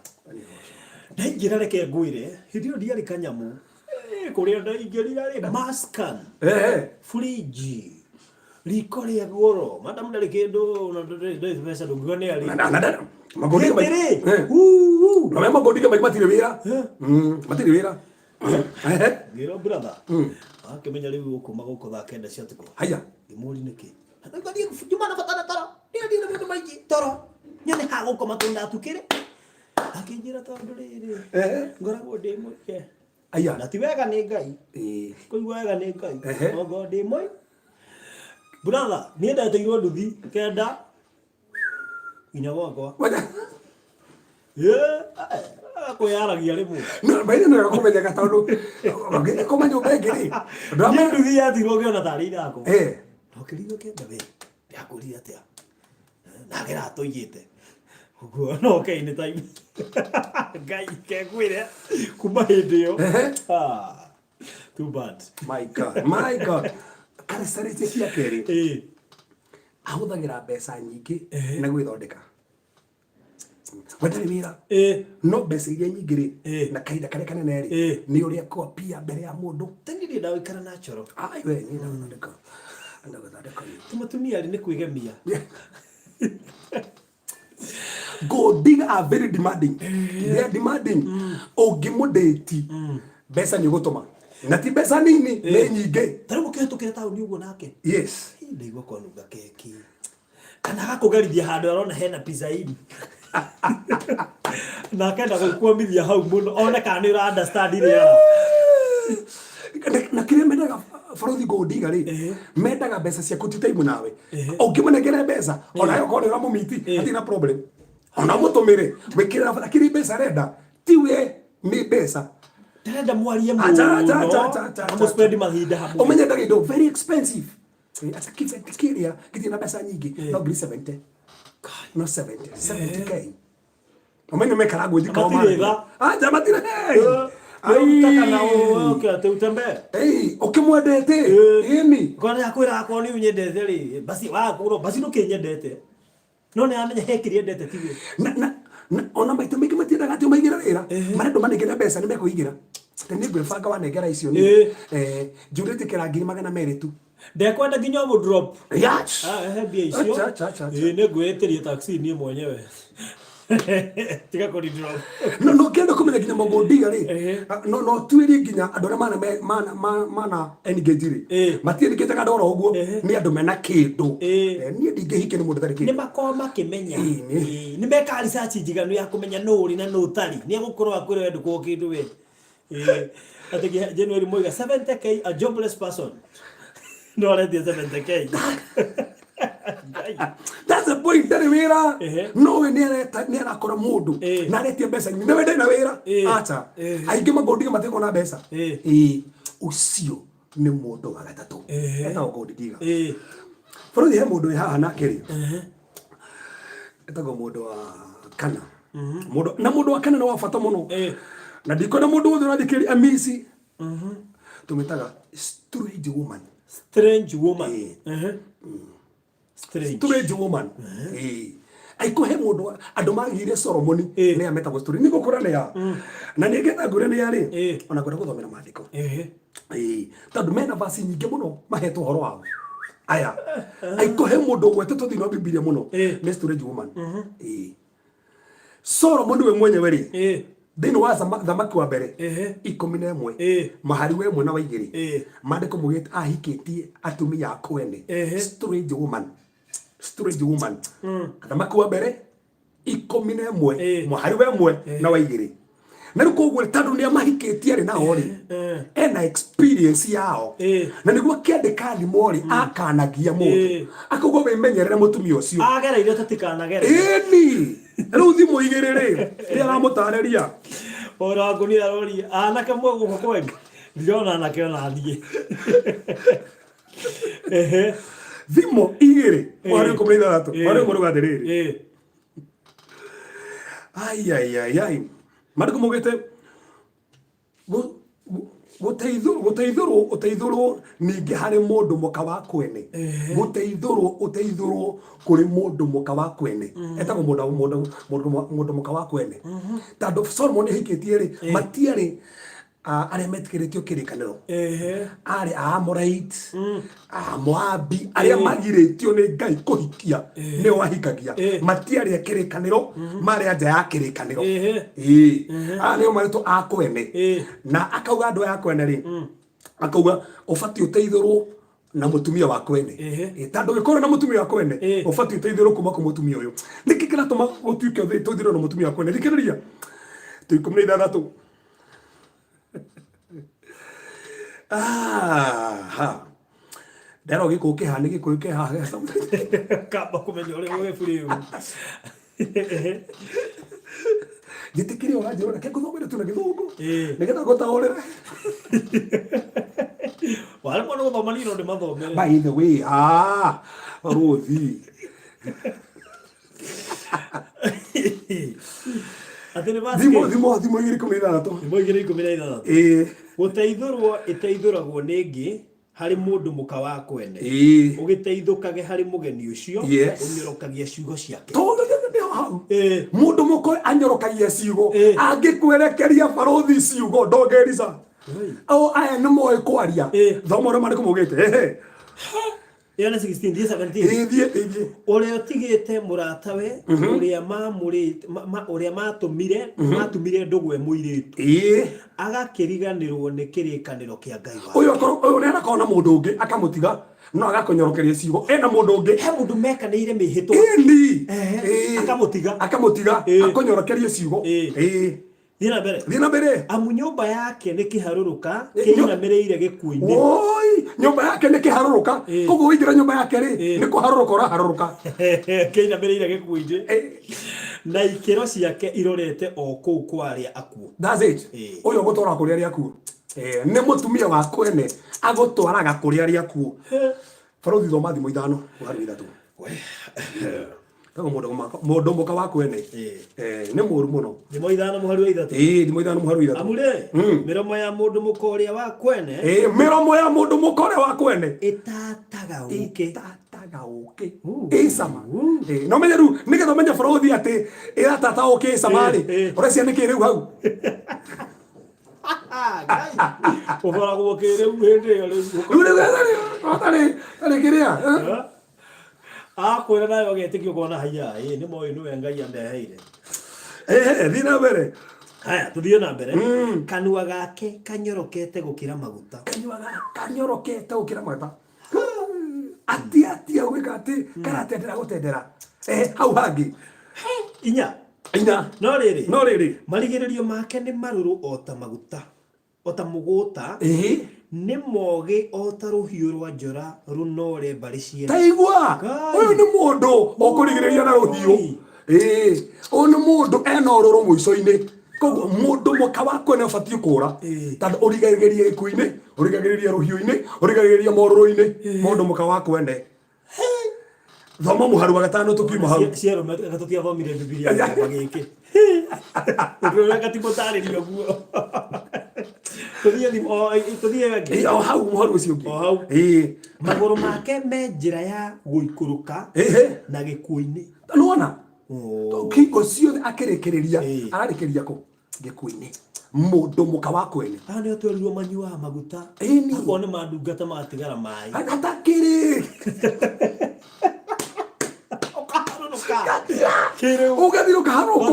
ndaingĩra reke ngwĩre hĩndĩ ĩyo ndiarĩ kanyamũ kũrĩa ndaingĩrira rĩ maskan fridge riko ria goro madam ndari kindu na ndari pesa ndungone ari na magodi mai na magodi mai matire wira matire wira giro brother akimenya riu ukuma guko thaa kenda cia tuko haya imuri niki ndari kujuma na fatana toro ndio ndio maiji toro nyone ha guko matunda tukire akinjira tondu riri ngoragwo ndi muke aya na ti wega ni ngai kuigwa wega ni ngai ogo ndi moi brother ni ndateirwo nduthi kenda inya gwakwa kuyaragia rimwe na baile na kumenya gatondu ngine koma nyumba ngiri ndamwe nduthi yathirwo ngiona tari ithako nokirigo kenda we yakuri atia nagera toyite uguo no kaine time ngai kekwire kuma hindio too bad my god kare sarite cia keri ahuthagira mbeca nyingi na gwithondeka watari wira no mbeca iria nyingi ri na kaida kare kanene ri ni uria kopia mbere ya mundu tengiri ndawe kana natural ai we ni ndathondeka tumatumia ri ni kwigemia Golding are very demanding. They are demanding. Ogimodeti. Besa ni gutuma. Na ti besa nini ni nyinge. Tari mukihetukire tauni uguo nake. Yes. Ndigwa kwa nuga keki. Kana gakugarithia handu arona hena pizza ini. Na kenda gukwamithia hau muno one kana ni understand ire. Na kire mendaga Farothi Goldinga ri mendaga besa cia kutitaimu nawe. Okimunegere besa ona yo kone ramo miti atina problem. Ona mutumire wikira akiri besa renda tiwe ni besa ndenda mwarie mu no spend mahinda hapo umenye ndagindo very expensive ata kiria kitina besa nyingi no 70 no 70k umenye mekara gwithika omara jamatire Unataka na okay utembe ukimwendete ini kwana yakwira akwa ni unyendete ri basi wakuro basi nukinyendete no ne amenya hekiri endete tiwe na ona maito mingi matiendaga ati umaigira wira marendo manengera mbeca ni mekuigira tene gwebanga wanengera icio ni njurite kirangi magana meri tu ndekwenda nginya mu drop yes bia icio ne gwetirie taxi ni mwenyewe tiga kuri drop no kendo kumenya nginya Goldinga ri no twiri nginya andu mana engage ri matieni kitaga ndora uguo ni andu mena kindu ni ndingihike ni mundu tari kindu ni makoma kimenya ni meka research njiganu ya kumenya no uri na no tari ni gukorwo akwire wendu ko kindu we atigi January moiga 70k a jobless person no let the 70k that's the point that wira no we ni arakora mundu na aretie mbeca ni wende na wira acha aingi Goldinga matiko na mbeca ucio ni mundu wa gatatu eta Goldinga Farothi he mundu haha na keri eta mundu wa kana mundu wa kana no wa fata muno na ndikona mundu wothe rathikiri amisi tumetaga strange woman strange woman aikohe mundu andu magire Solomoni ni ametagwo story ni gukura ni ya na ni ngetha ngure ni yari ona kwenda guthomera maandiko tondu mena vasi nyingi muno mahetwo horo wao aya aikohe mundu gwetetwo thini wa Biblia muno ni strange woman Solomoni we mwenyewe ri thini wa thamaki wa mbere 11 mahari we mwe na wa igiri maandiko mugite ahikitie atumia akwene strange woman thamaki wa mbere 11 mahari we mwe na wa igiri na niko gwe tandu ni amahikitie ri na ori ena experience yao na niguo kiandika thimori akanagia mundu akaugo bimenyerere mutumia ucio agereire tutikanagere riu thimu igiri ri ria aramutariria ora nguni arori anake mwogo kwega ndiona anake ona thie thimu igiri wari kumenya ratu wari muri gathiriri ai mariko mugite guteithuru ningi hari mundu muka wa kwene guteithuru kuri mundu muka wa kwene etagwo mundu muka wa kwene tando Solomon hikitie ri matiari arĩa metĩkĩrĩtio kĩrĩkanĩro arĩ Amorite Moabi arĩa magirĩtio nĩ Ngai kũhikia nĩo wahikagia matiarĩ kĩrĩkanĩro marĩ nja ya kĩrĩkanĩro nĩo marĩtwo a kwene na akauga andũ aya kwene rĩ akauga ũbatiĩ ũteithũrwo na mutumia wa kwene tandũ gĩkorwo na mutumia wa kwene ũbatiĩ ũteithũrwo kuma kwa mutumia ũyũ nĩkĩ kĩratũma ũtuĩke ũteithũrwo na mutumia wa kwene thikĩrĩria 16 ndero gĩkũ kĩhana gĩkũ kĩhaha kamba kũmenya ũrĩa wĩbũrĩ gĩtĩkĩrĩ ũranjĩrwo reke ngũthomere tu na gĩthũngũ nĩgetha ngũtaũrĩre wale mwana gũthoma nino ndĩmathomere by the way Ruthi atĩ nĩ basket thimo 2:16 gũteithũrwo ĩteithũragwo nĩngĩ harĩ mũndũ mũka wa kwene ũgĩteithũkage harĩ mũgeni ũcio ũnyorokagia ciugo ciake mũndũ mũko anyorokagia ciugo angĩkwerekeria barothi ciugo ndongerisa aya nĩ moĩ kwaria thoma ũrĩa marĩkũ mugĩte Yana 16:17 ũrĩa ũtigĩte mũratawe ũrĩa matumire ndũgwe mũirĩtu agakĩriganĩrwo nĩ kĩrĩkanĩro kĩa Ngai wake ũyũ nĩ anakorwo na mũndũ ũngĩ akamũtiga no agakonyerokeria ciugo ena mũndũ ũngĩ he mũndũ mekanĩire mĩhĩtwa akamũtiga akonyorokeria ciugo Thina mbere amu nyũmba yake nĩ kĩharũrũka kĩinamĩrĩire gĩkuũ-inĩ nyũmba yake nĩ kĩharũrũka koguo wĩingĩra nyũmba yake rĩ nĩ kũharũrũka ũraharũrũka kĩinamĩrĩire gĩkuũ-inĩ na ikĩro ciake irorete o kũu kwa arĩa akuũ that's it ũyũ gũtwara kũrĩa arĩa akuũ nĩ mũtumia wa kwene agũtwaraga kũrĩa arĩa akuũ barothi thoma thimo 5 harĩ 3 Tago mũndũ mũka wa kwene nĩ mũru mũno thimo 5 mũhari wa 3 thimo 5 mũhari wa 3 amure mĩromo ya mũndũ mũka ũrĩa wa kwene mĩromo ya mũndũ mũka ũrĩa wa kwene ĩtataga ũkĩ ĩcama no menye rĩu nĩgetha ũmenye barothi atĩ ĩratata ũkĩ ĩcama rĩ ũreciria nĩkĩ rĩu hau ũbaragwo kĩrĩu hĩndĩ ĩyo rĩu tarĩ kĩrĩa akwĩra nayo getĩkio kona haya nĩ moĩ nĩwe Ngai ameheire thina mbere haya tũthiĩ na mbere kanua gake kanyorokete gũkĩra maguta kanyorokete gũkĩra maguta atia gwĩka atĩ karatendera gũtendera hau hangĩ 4 no rĩrĩ marigĩrĩrio make nĩ marũrũ o ta mũgũta nĩ mogĩ o ta rũhiũ rwa njora rũnore mbarĩ ciene taigua ũyũ nĩ mũndũ ũkũrigĩrĩria na rũhiũ ũyũ nĩ mũndũ ena ũrũrũ mũico-inĩ koguo mũndũ mũka wa kwene ũbatiĩ kũũra tondũ ũrigagĩrĩria gĩkuũ-inĩ ũrigagĩrĩria rũhiũ-inĩ ũrigagĩrĩria morũrũ-inĩ mũndũ mũka wa kwene thoma mũhari wa 5 tukiuma hau ciero tũtiathomire Biblia kĩamba gĩkĩ ũrĩa gatimũtarĩrio guo tũthiĩ hau mũhari ũcio ũngĩ magũrũ make me njĩra ya gũikũrũka na gĩkuũ-inĩ nĩwona kingo ciothe akĩrĩkĩrĩria ararĩkĩria kũ gĩkuũ-inĩ mũndũ mũka wa kwene nĩo twerirwo manyuaga maguta akorwo nĩ mandungata magatigara maĩ atakĩrĩ ugathira ukaharũka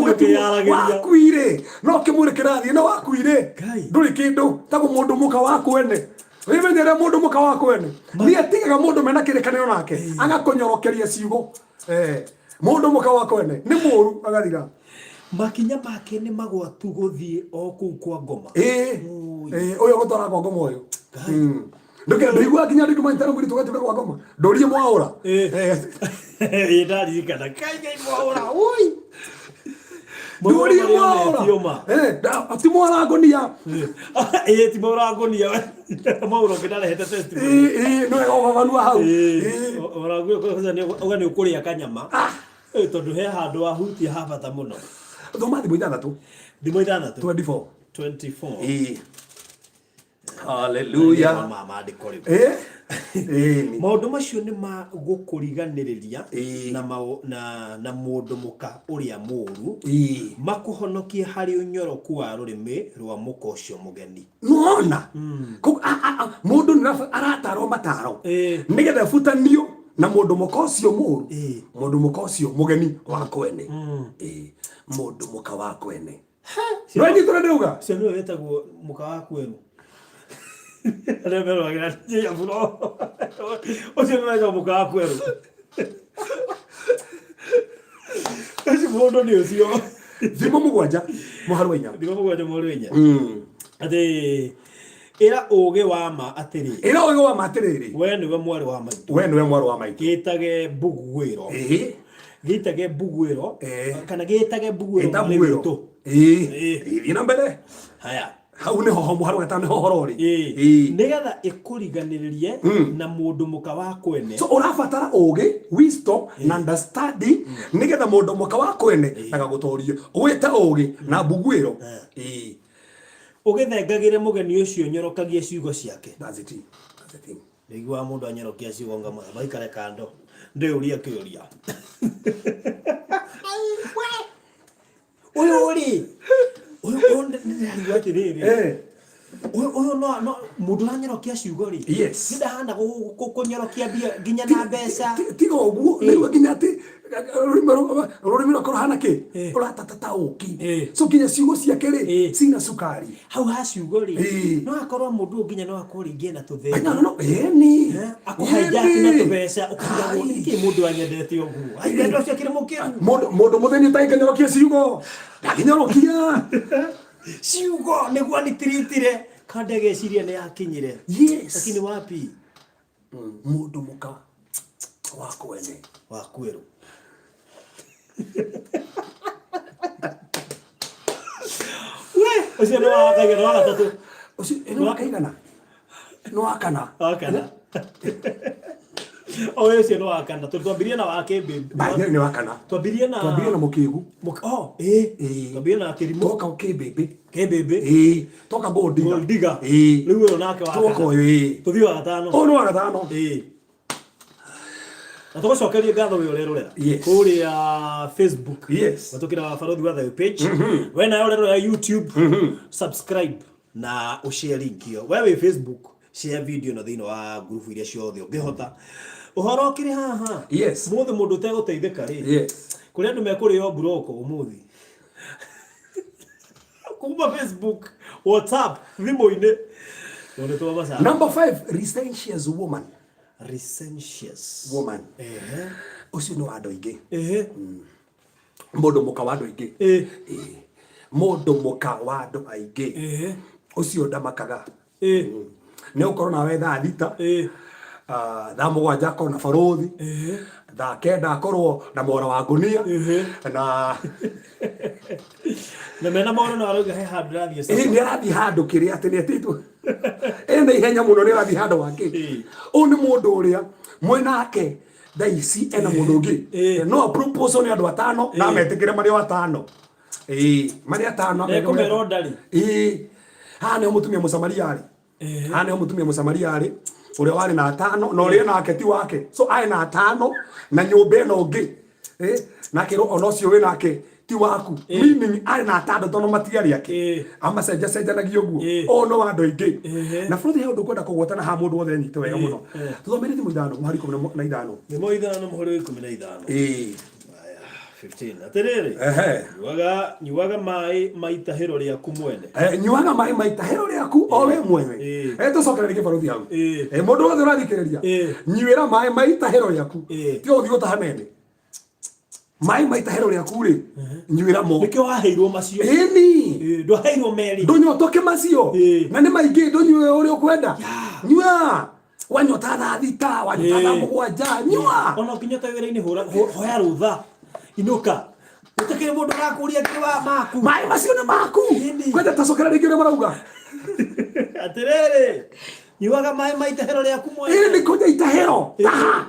wakuire no kĩmwĩre kĩrathiĩ no wakuire ndũrĩ kĩndũ tago mũndũ mũka wa kwene wĩmenyere mũndũ mũka wa kwene nĩ atigaga mũndũ mena kĩrĩkanĩro nake agakonyorokeria ciugo mũndũ mũka wa kwene nĩ mũru agathira makinya make nĩ magwatu gũthiĩ o kũu kwa ngoma ũyũ gũtwara kwa ngoma ũyũ ndũigua nginya andũ manyitana mwĩrĩ tũgatuĩka kwa ngoma ndũrie mwaũra ndaririkana Ngai mwaũra ndũrie mwaũra ti mwaũra ngonia ti mwaũra ngonia mwaũra ũngĩ ndarehete testimony nĩwe ũgaganua hau ũga nĩ ũkũrĩa kanyama tondũ he handũ wahutia ha bata mũno thoma thimo 6 thimo 24 Hallelujah. maundu macio ni ma gukuriganiriria na mundu muka uria muru makuhonokie hari unyoroku wa rurimi rwa muka ucio mugeni. Nuona mundu ni arataro mataro nigetha butanio na mundu muka ucio muru, mundu muka ucio mugeni wa kwene, mundu muka wa kwene. Wewe ndio ndeuga sio ndio wetagwo muka wa kwenu. Remero agati ya bro. Oje mwaga muka wa kwenu. Ese mundo ni ucio. Thimo mugwanja muharwenya. Thimo mugwanja muharwenya. Ate era oge wa ma atiriri. Era oge wa ma atiriri. We niwe mwari wa maitu. We niwe mwari wa maitu. Gitage bugwiro. Gitage bugwiro. Kana gitage bugwiro. Gitage bugwiro. Ina mbere. Haya. Hau ni ho muharu gatane ho horori. Nigetha ikuriganiririe na mundu muka wa kwene. So urabatara oge, wisdom na understanding nigetha mundu muka wa kwene agagutorie. Gwita oge na bugwiro. Ugithengagire mugeni ucio nyorokagie ciugo ciake. That's it. That's the thing. Nigwa mundu anyorokia ciugo ngama baikare kando. Ndeuria kiuria. Uri ndio atiriri uyu no mundu nanyorokia ciugo ri ndahanda kunyorokia bia ginya na mbeca tigo uguo niwe ginya ati rurimi rwako ruhana ki uratatata uki so ginya ciugo ciake ri cina sukari hau ha ciugo ri no akorwo mundu ginya no akuringie na tutheri no ni akuhaijaki na tubeca ukagira iki mundu anyendete uguo aigendo cio kiri mukiru mundu mutheni utainganyorokia ciugo ndakinyorokia ciugo niguo ni tiritire kandege ciria ni yakinyire lakini wapi mundu muka wa kwene wa kweru we ucio no akaigana wa gatatu ucio no akaigana no akana oyo ucio no akana twambirie na wake mbimbi ni wakana twambirie na mukigu twambirie na kirimo toka kebebe toka goldiga riu uyo nake wa toka tuthio wa gatano no wa gatano Atugocokerie ngatho we urerorera kuria Facebook watukira Barothi wa Thayu page we na urerora YouTube subscribe na ushare link yo wewe Facebook share video na thino wa group iria ciothe ungihota uhoro kiri haha muthe mundu uteguteithika ri kuria andu mekurio broko umuthi kuma Facebook WhatsApp thimo-ini number 5 recentious woman woman ucio ni wa andu aingi mundu muka wa andu aingi mundu muka wa andu aingi ucio ndamakaga ni ukorwo nawe thaa thita thaa mugwanja akorwo na Barothi thaa kenda akorwo na mora wa ngunia na mena mwana na arauga he handu rathie sasa ni arathi handu kiri ati ni atitu ena ihenya muno ni arathi handu wake u ni mundu uria mwenake thaici ena mundu ungi no proposal ni andu atano na metikire mari atano mari atano ekomero ndari ha ni mutumia musamariari hana mutumia musamariari uria wari na atano na uria nake ti wake so ai na atano na nyumba no ngi na kiro onocio we nake ti waku meaning ai na atano tono matiari yake ama seja nagio guo ono wa andu aingi na Barothi he undu kwenda kugwatana ha mundu wothe nyite wega muno tuthomere thimu ithano muhari 15 thimo ithano muhari 15 15 atiriri nyuaga mai maitahiro riaku mwene nyuaga mai maitahiro riaku o we mwene tucokera rike Barothi hau mundu wothe urathikiriria nyuira mai maitahiro riaku ti uthi utahanene mai maitahiro riaku ri nyuira mo nikio waheirwo macio ndwaheirwo meri ndunyotoke macio na ni maingi ndunyue uri ukwenda nyua wanyota thaa thita wanyota thaa mugwanja nyua ona kinyota wira-ini hoya rutha inuka utakire mundu arakuria kiwa maku mai macio ni maku kwenda tacokera rike marauga atiriri nyuaga mai maitahiro riaku mwene ni kuja itahiro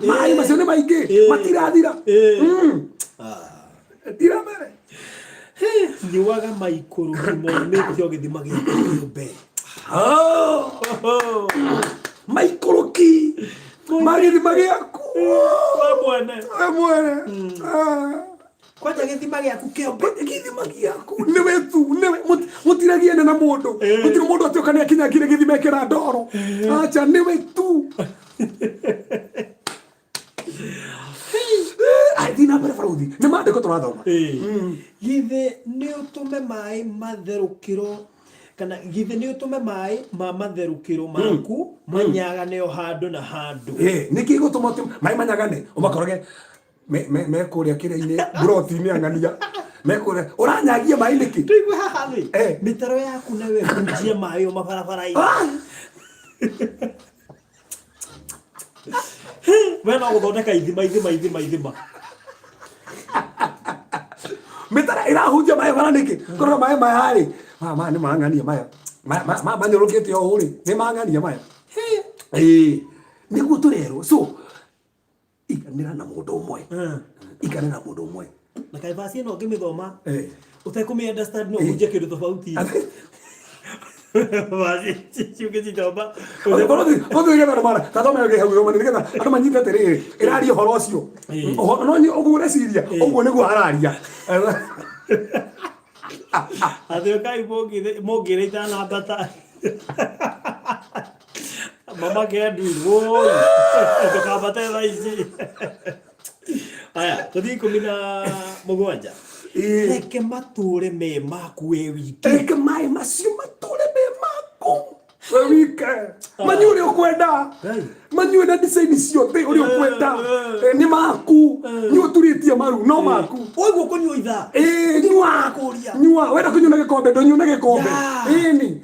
mai macio ni maingi matirathira tira mere nyuaga mai kurumite ogithima giake nyumbe maikuru Moki. Magithima giaku. We mwene. Kwaja githima giaku kiombe. Githima giaku. Niwe tu, niwe mutiragiane na mundu. Gutiri mundu atiokania kinyakire githima kira ndoro. Acha niwe tu. Aidina para Farudi. Ne mande ko turathoma. Githe ni utume mai matherukiro kana githe ni utume mai ma matherukiro maku manyagane o handu na handu. Niki gutuma mai manyagane umakoroge me kuria kire-ini broti-ini angania me kuria uranyagia mai niki tuigwe haha ri mitaro yaku nawe kunjia mai o mabarabara-ini wena guthondeka ithima mitara irahunjia mai bara niki korwo mai hari ma ni mangania maya manyorokete o uri ni mangania maya niguo turerwo so ikanira na mundu umwe ikanira na mundu umwe na kai basi no ngimithoma utakumi understand no unje kindu tofauti basi chuke jomba odo ngena mara tatome nge hawo mani ngena ando manyita tere irari horo ucio no ni ogure siria oguo niguo araria athe kai mogire itana bata mama kedu woi tukabata raisi aya tuthi 17 reke mature me maku we wiki reke mai macio mature me maku we wiki manyure ukwenda manyure na design ciothe uri ukwenda ni maku ni uturitie maru no maku oiguo kunyua itha nyua kuria nyua wenda kunyua na gikombe ndonyua na gikombe ni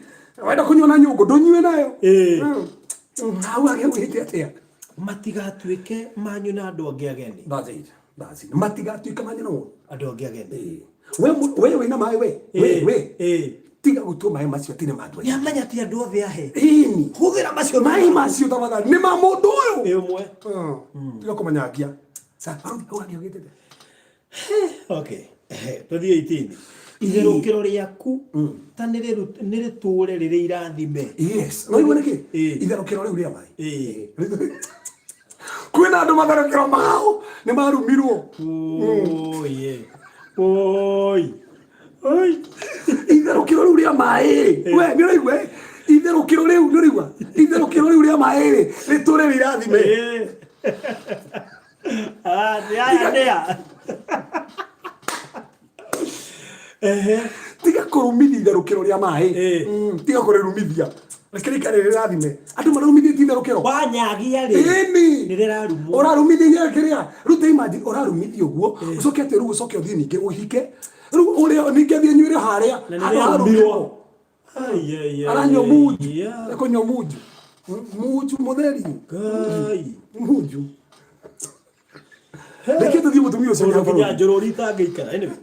wenda kunyua na nyungu ndonyue nayo How are you atia matigatuike manyu na andu angi ageni that's it matigatuike manyu no andu angi ageni we wina mai we tiga gutua mai macio tine mandu ya manya ti andu othe ahe ini hugira macio mai macio tafadhali ni ma mundu uyu umwe tiga kumanyagia sa parudi kwa ndio gitete okay tuthie 18 itherukiro riaku ta niriture riri irathime yes no ibone ki itherukiro riu ria mai kwina andu matherukiro mao ni marumirwo oi itherukiro riu ria mai we ni uraigwe itherukiro riu ni uraigwa itherukiro riu ria mai riture rirathime ndia tiga kurumithia itherukiro ria mai tiga kurumithia rekeri kare rirathime andu marumithia itherukiro wanyagia ri ni rirarumo urarumithia kiria rute imagine urarumithia uguo ucoke ati ru ucoke uthie ninge uhike ru uri ninge thie nyuire haria harumirwo aranyo muju ekonyo muju mutheri kai muju reke tuthie mutumia ucio nginya kinya njorori tangeikara anyway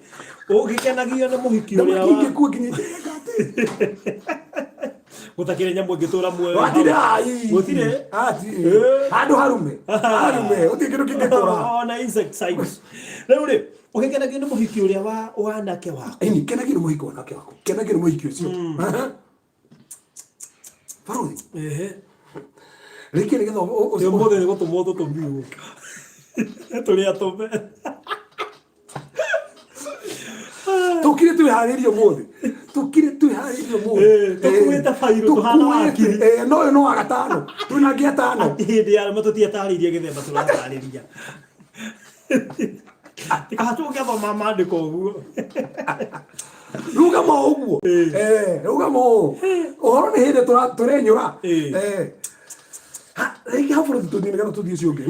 ugikenagio na muhiki uria wa ku kinyite gutakire nyamu ngitura muoyo gutire andu harume uti kindu kingitura ona insect sites riu ri ugikenagio na muhiki uria wa wanake wako ni kenagio na muhiki wanake wako kenagio na muhiki ucio Farudi reke ni getho ucio mothe ni gutumwo tutumbiu tuli atobe tukire twiharirio mothe tukuite fairo tuhana wakiri no agatano twina ngia tano hindi ya matutia taririe githemba turatariria tikahatu gethoma mandiko uguo ruga mo uguo ruga mo uhoro ni hindi turenyura reke hafu tutini kana tuthie cionge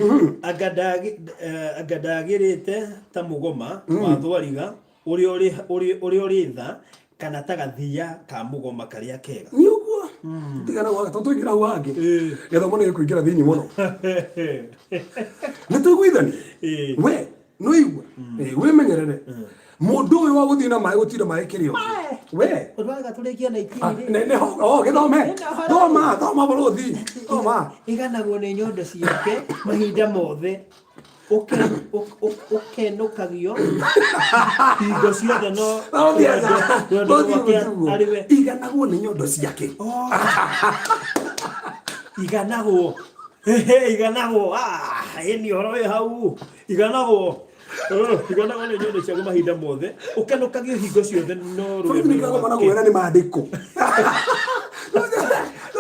agadagirite ta mugoma wa thwariga uri tha kana ta gathia ka mugoma karia kega ni uguo tigana wa toto ngira wange gethomo ni kuingira thiini muno ni tuguithani we no igua we menyerere mundu uyu wa guthina mai gutira mai kirio we urwaga turekia na itini ne githome thoma buruthi thoma iganagwo ni nyondo ciake mahinda mothe ukenukagio hingo ciothe no iganagwo ni nyondo ciake iganagwo iganago ni horo hau iganago iganago ni nyondo cia mahinda mothe ukenukagio hingo ciothe no rwe ni kago mana gwera ni maandiko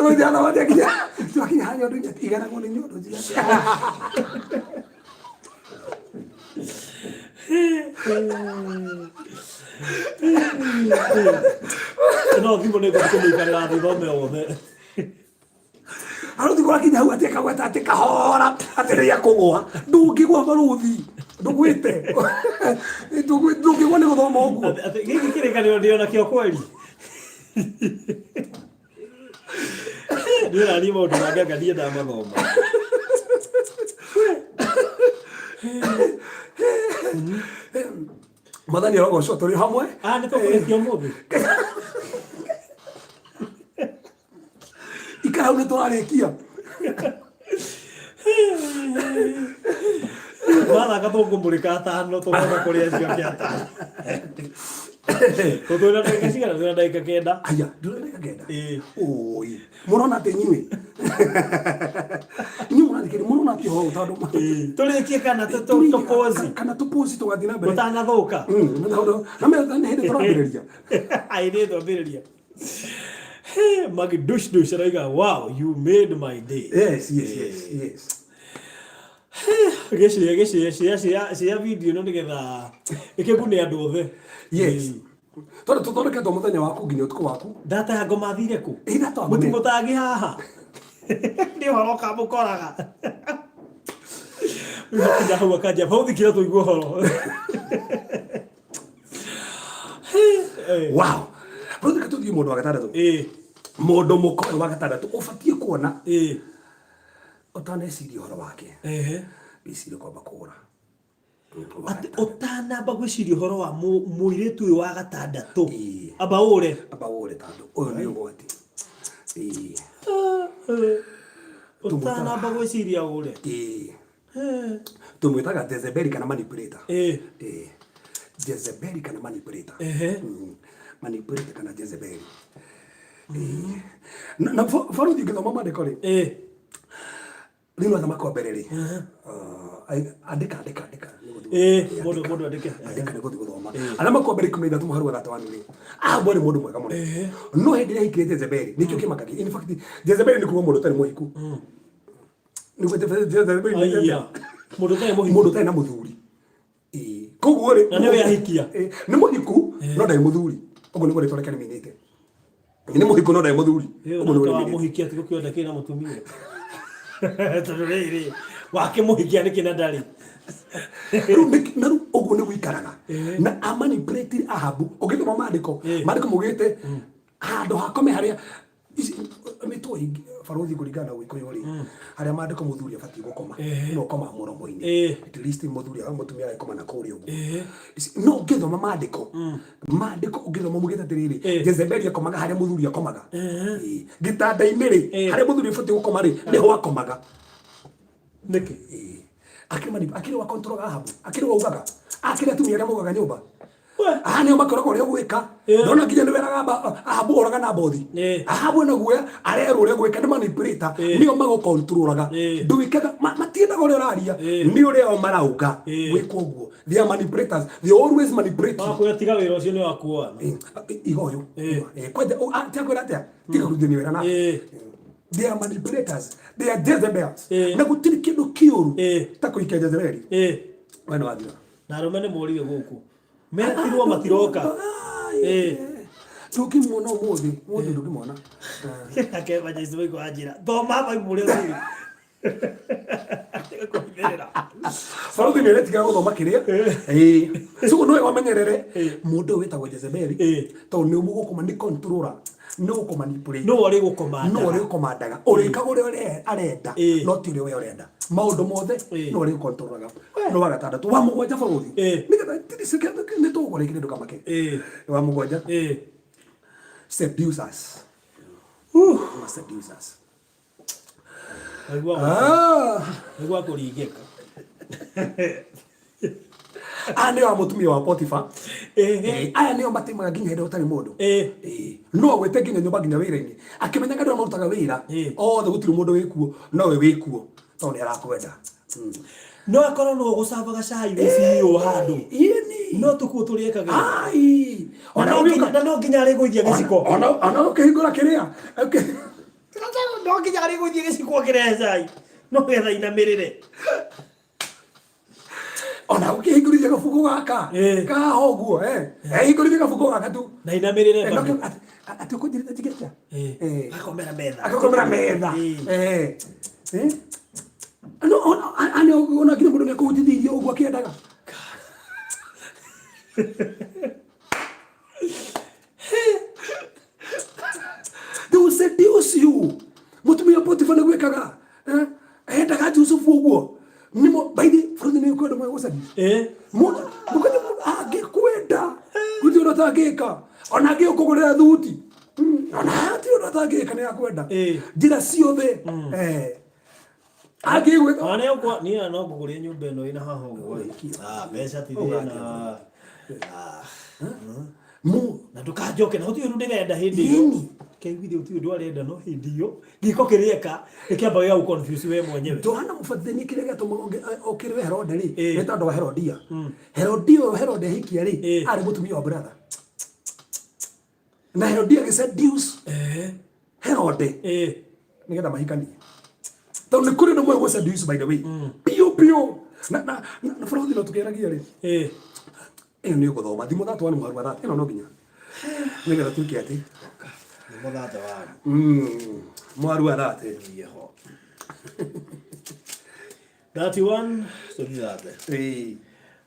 no jana wate kinya tukinya hanyo ndu iganago ni nyondo cia no thimo ne kumikara thi thome othe aro thikora kinya hau ateka gweta ateka hora atereria kugwa ndungigwa baruthi ndugwite ndungigwa ni guthoma uguo giki kirikanio ndiona kio kweli ndio nani maundu mangĩ ngathie ndamathoma Mathani arogocwo tũrĩ hamwe nĩ tũkũrĩkia ũmũthĩ ikara hau nĩ tũrarĩkia wathaka tũngũmũrĩka atano tũgona kũrĩa cio kĩatano tũtwĩra ndagĩka cigana twĩra ndagĩka 9 aya ndĩra ndagĩka 9 oi mũrona atĩ inyuĩ inyuĩ mũrathikĩrĩria mũrona atĩ ho tondũ tũrĩkie kana tũpozi kana tũpozi tũgathiĩ na mbere tũtanathũka na nĩ hĩndĩ tũrambĩrĩria nĩ twambĩrĩria Magi dush araiga wow you made my day. Yes. Gĩciria video no nigetha ikĩgune andũ othe. Yes. Tondũ tũthondeketwo mũthenya waku nginya ũtukũ waku. Data ya ngoma thire ku. Ĩratwa mũtangĩ haha. Nĩ ũhoro kamũkoraga. Nĩkinya hau akanja hau thikira tũigua ũhoro. Wow. Rũthika tũthiĩ mũndũ wa gatandatũ. Mũndũ mũkoĩ wa gatandatũ ũbatiĩ kuona ũtaneciria ũhoro wake. Wĩcirie kwamba kũgũra. Ũtanamba gwĩciria ũhoro wa mũirĩtu ũyũ wa gatandatũ. Amba ũre tandũ ũyũ nĩ ũgwati. Ũtanamba gwĩciria ũre. Tũmwĩtaga Jezebeli kana manipulator. Jezebeli kana manipulator. Manipulator kana Jezebeli. Na faruthi ngĩthoma maandĩko rĩ. Rĩu athamaka wa mbere rĩ. Andĩka. Mũndũ andĩke. Andĩka nĩguo gũthoma. Athamaka wa mbere 13 mũhari wa 3 rĩ. Mbona mũndũ mwega mũno. No hĩndĩ ĩrĩa hikire Jezebeli nĩkĩo kĩmakagia. In fact Jezebeli nĩ kuuga mũndũ ũtarĩ mũhiku. Nĩguo Jezebeli mũndũ ũtarĩ na mũthuri. Koguo rĩ. Na nĩwe ahikia. Nĩ mũhiku no ndarĩ mũthuri. Ũguo nĩguo rĩtwa rĩake rĩminĩte. Nĩ mũhiku no ndarĩ mũthuri. Ũguo nĩguo rĩminĩte. Mũhikia ti gũkĩonda kĩna mũtumia. Tondũ rĩrĩ wake mũhikia nĩ kĩna ndarĩ. Na rĩu ũguo nĩguo ikaraga. Na amanipulate Ahabu. Ũngĩthoma maandĩko maugĩte handũ hakome harĩa mĩtwe barothi kũringana na Ũgĩkũyũ rĩ harĩa maandĩko mũthuri abatiĩ gũkoma no koma mũromo-inĩ at least mũthuri mũtumia agakoma na kũrĩa ũguo no ũngĩthoma maandĩko ũngĩthoma mugĩte atĩrĩrĩ Jezebeli akomaga harĩa mũthuri akomaga gĩtanda-inĩ rĩ harĩa mũthuri abatiĩ gũkoma rĩ nĩho akomaga nĩkĩ akĩrĩ wa control Ahabu akĩrĩ wa ugaga akĩrĩ atumia arĩa maugaga nyũmba nĩo makoraga ũrĩa gwĩka ndona nginya nĩ weraga Ahabu oraga na bothi Ahabu na guoya arerwo ũrĩa gwĩka nĩ manipulator nĩo magũkontrolaga ndwĩkaga matiendaga ũrĩa ũraria nĩ ũrĩa o marauga gwĩka ũguo they are manipulators they always manipulate tiga wĩra ũcio nĩ wakuona igoyo kwenda tiakwĩra atĩa tiga kũruithia wĩra na they are manipulators they are Jezebels na gũtirĩ kĩndũ kĩũru ta kũhikia Jezebeli we nĩ wathira na arũme nĩ morire gũkũ metirwo matiroka ndũngĩmuona ũmũthĩ ndũngĩmuona akeba Jesũ waigua anjĩra thoma Bible ũrĩa ũthiri Baruthi nĩ aretiga gũthoma kĩrĩa so nĩ wamenyerere mũndũ wĩtagwo Jezebeli tondũ nĩ ũmũgũkoma nĩ controller no ũkũmanipulate no ũrĩ gũkomandaga ũrĩkaga ũrĩa arenda no ti ũrĩa we ũrenda maũndũ mothe no ũrĩ gũkontrolaga no wa gatandatũ wa mũgwanja Baruthi nĩ tũgũkora kĩndũ kamake wa mũgwanja seducers nĩguo kũringĩka nĩo wa mũtumia wa Potifa aya nĩo matimaga nginya hĩndĩ ũtarĩ mũndũ no gwete nginya nyumba nginya wira-ini akimenya kandu marutaga wira othe gutiri mundu wikuo nowe wikuo tondu ni arakwenda no akorwo no gucaba cai wicirio handu no tukuo turiekaga ai ona no nginya ari guithia giciko ona ukihingura kiria no nginya ari guithia giciko kirehe cai no getha inamirire ona ukihingurithia gabugu gaka kaho guo hingurithia gabugu gaka tu na inamirire ati ukujirita jigecha akomera metha ano ona kile mundu ngekutithirio uguo akiendaga they will seduce you mutumia Potifa na gwekaga endaga Yusufu uguo nimo baidi fruit ni kwenda mwe gusadi mundo mukati agikwenda kuti unatagika ona agikugurira thuti ona ati unatagika ni akwenda njira ciothe agigweta ona uko ni no kuguria nyumba ino ina haha uguo mbeca ti thina mu na tukajoke na uti undu ngenda hindi yo keigithio uti undu arenda no hindi yo giko kirieka ikiamba ya confuse we mwenyewe Johana Mubatithania kirega to okirwe Herode ri etando wa Herodia Herode hikia ri ari mutumia wa brother na Herodia giseduce Herode nigetha mahikanie tondu ni kuri no mwe seduce by the way pio na fraudi no tukeragia ri ni guthoma thimu thatu ni mwaru thatu ino no nginya nigetha tuki ati ni muthata wa mwaru thatu yeho 31 story thate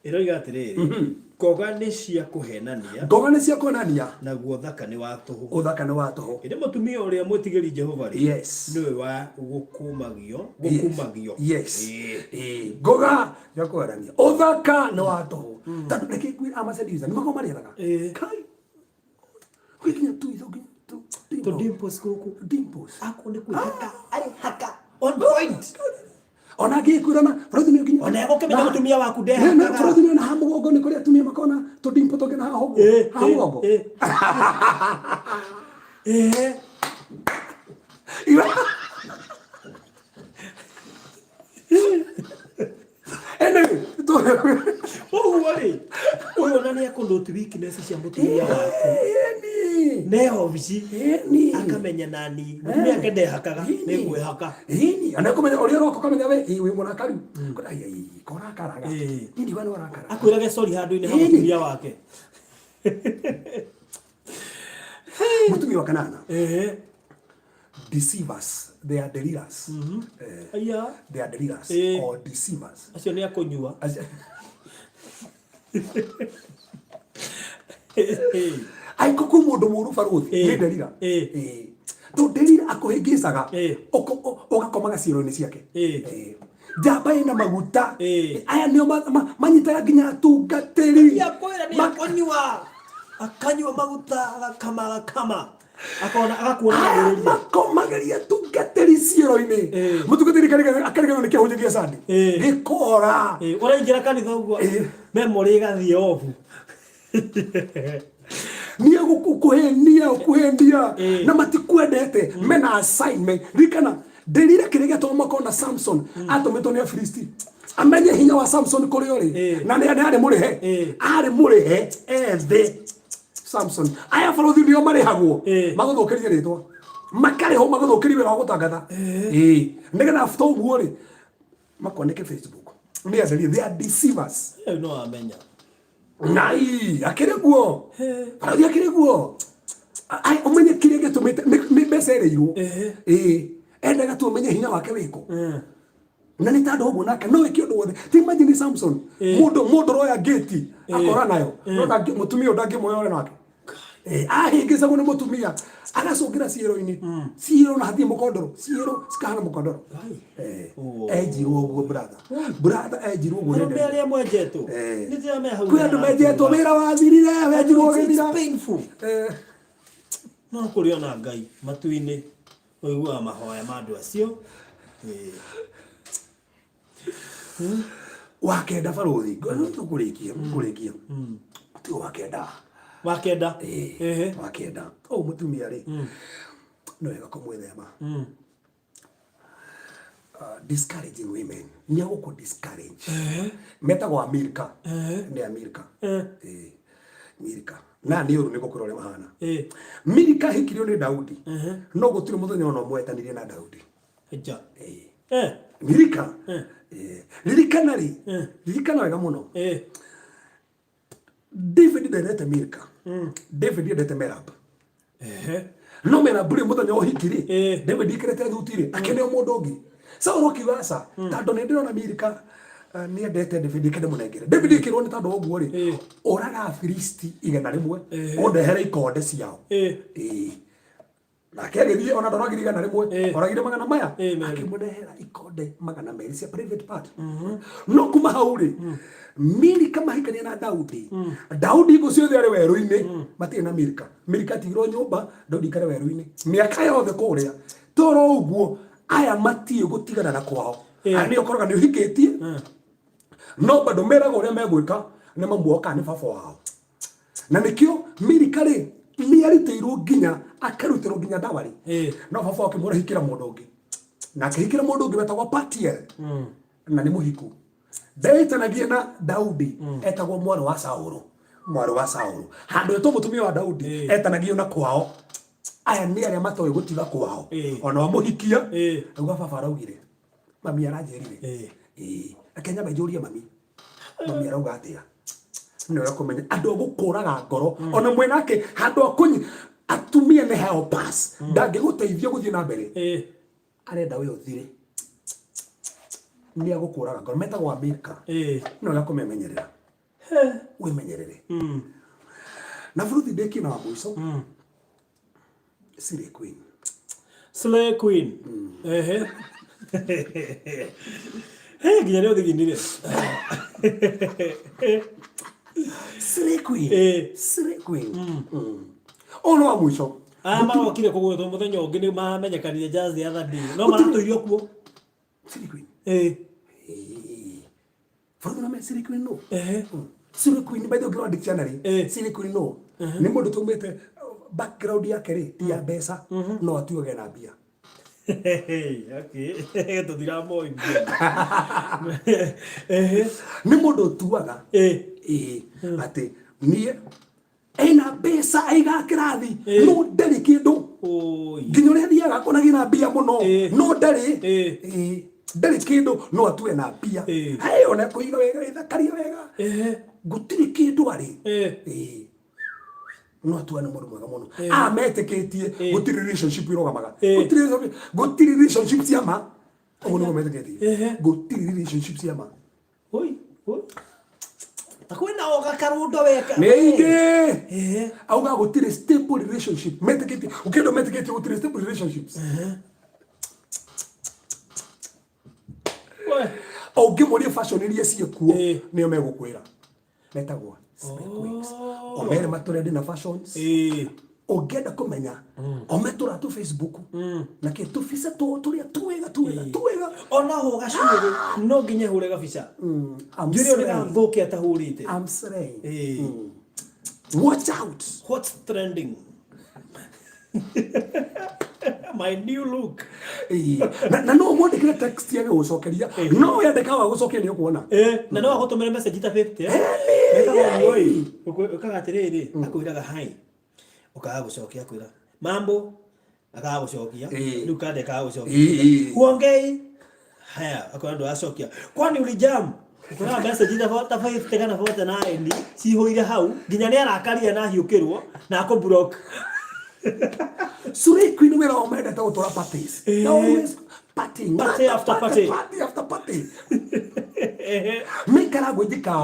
iroiga atiriri ngoga ni cia kuhenania naguo thaka ni wa tuhu inde mutumia uria mwitigiri Jehova ri niwe wa gukumagio ngoga ya kuhenania uthaka ni wa tuhu tondu reke kwira amaseduza ni mako mariethaga kai wikinya tu ithogi to dimples akone kwihaka ari haka on point ona gikurana Fraudini nginya ona gukimenya mutumia waku ndeha Fraudini na hamugongo ni kuri atumia makona to dimpo to gena hago hamugongo uyu nani akonduti weakness cia mutumia waku neho bici akamenya nani mutumia ngende hakaga ni gwihaka ana kumenya uri roko kamenya we wi murakari kora kora karaga ndi wana warakara akwirage sorry handu-ini ha mutumia wake mutumia wa Kanana deceivers they are delirers they are delirers or deceivers acio ni akunyua ai kuku mundu muru faruthi ni delira to delira akuhingicaga ugakomaga ciero-ini ciake njamba ina maguta aya nio manyitaga nginya atungatiri akanyua maguta agakama akona agakuona makomageria tungatiri ciero-ini mutungatiri akarigana ni kihunjagia sandi gikora uraingira kanitha uguo memory gathie off ni ukuhendia na matikwendete mena assignment rikana delira kirega to makona Samson atometwo ni Afilisti amenye hinya wa Samson kuri ori na ni ari murihe ethe Samson aya Fraudini nio marihagwo maguthukirie ritwa makariho maguthukirie wira wa gutangatha nigetha after uguo ri makoneke Facebook ni atheri they are deceivers no amenya nai akireguo Fraudini akireguo ai umenye kirege tumite mesereirwo endaga tu umenye hinya wake wiko na ni tando uguo nake no eki undu wothe ti imagine Samson mundu roya gate akora nayo no mutumia ndangi moyo nake ahingicagwo ni mutumia agacungira ciero-ini ciero na hathie mukondoro ciero cikahana mukondoro ejirwo uguo brother ejirwo uguo ndio aria mwenjetwo ni tia me hau kwi andu menjetwo wira wathirire wejirwo githira painful no kuriona Ngai matu-ini uiguaga mahoya ma andu acio wakenda Faruthi ngono tukurikia tu wakenda wakenda wakenda o mutumia ri no wega kumwithema discouraging women ni guku discourage metagwo America ni America America na ni uru niko kurore mahana America hikirio ni Daudi no gutire muthenya ono mwetanirie na Daudi eja America lirikana wega muno David derete America David derete Merab no Merab ri muthenya o hikiri David ikrete thutire akene mundu ungi Saul kiwasa tando ne ndiro na America ni endete David kende munengere David kirwo ni tando oguo ri oraga Filisti igana rimwe ondehere ikonde ciao na kegithie ona ndoragire igana rimwe oragire magana maya akimunehera ikonde magana meri cia private part no kuma hauri America mahikania na Daudi Daudi go ciothe ari weru-ini matie na America tigiro nyumba Daudi kare weru-ini miaka yothe kuria toro uguo aya matie gutigana na kwao ani okoroga ni uhikitie no bado meraga uria megwika ni mamuoka ni baba wao na nikio America ri ni ariteirwo nginya akarutirwo nginya dawari no baba wake mura hikira mundu ungi na akihikira mundu ungi betagwo Patiel na ni muhiku ndaitanagie na Daudi etagwo mwana wa Saulu handu eto mutumia wa Daudi etanagio na kwao aya ni aria matoe gutiga kwao ona wamuhikia uga baba araugire mami aranjerire akenya bajuria mami arauga atia no yakomenya andu gukuraga ngoro ona mwenake handu akunyi atumia ne help pass ndange guteithia guthie na mbere arenda we uthire ni agukuraga ngoro metagwo America no yakomemenyerera we menyerere na fruit deki na mwiso Slay Queen ginya leo thigindire Slay Queen ono wa mwisho magokire kugwetwo muthenya ungi ni mamenyekanire jazz ya thadi no maratoirio kuo Slay Queen Further na Slay Queen no Slay Queen by the Grand Dictionary Slay Queen no ni mundu tumete background yake ri ya besa no atuoge na bia okay tutira moi ni mundu tuaga ati ni ena besa aiga kirathi no ndari kindu nginya ria thiaga konagira bia muno no ndari kindu no atue na bia hai ona kuiga wega ithakaria wega gutiri kindu ari no atuana mundu mwega muno ameteketie gutiri relationship irogamaga gutiri relationship ciama uguo meteketie gutiri relationship ciama oi takwenda oga karundo weka neige auga gutiri stable relationship meteketie ukendo meteketie gutiri stable relationships Ongimuri fashion iria ciekuo niyo megukwira metagwo omere maturende na fashions ogenda kumenya ometura tu Facebook na ke tu fisa tu turia tuwega ona ho gacuru no nginya hure gabisa ngirio ni gathuki atahurite I'm saying watch out what's trending my new look na no mwende kile text yake ucokeria no yandika wa gucokia ni ukuona na no agutumira message ta 50 meta oi ukaga tiriri akwiraga hai ukaga gucokia kwira mambo akaga gucokia luka de akaga gucokia kuongei haya akwenda acokia kwani ulijam kuna message ta 50 kana 49 si hoire hau nginya ni arakaria na hiukirwo na ako block Slay Queen wera omenda ta utora parties always party after party Mikara gwithikao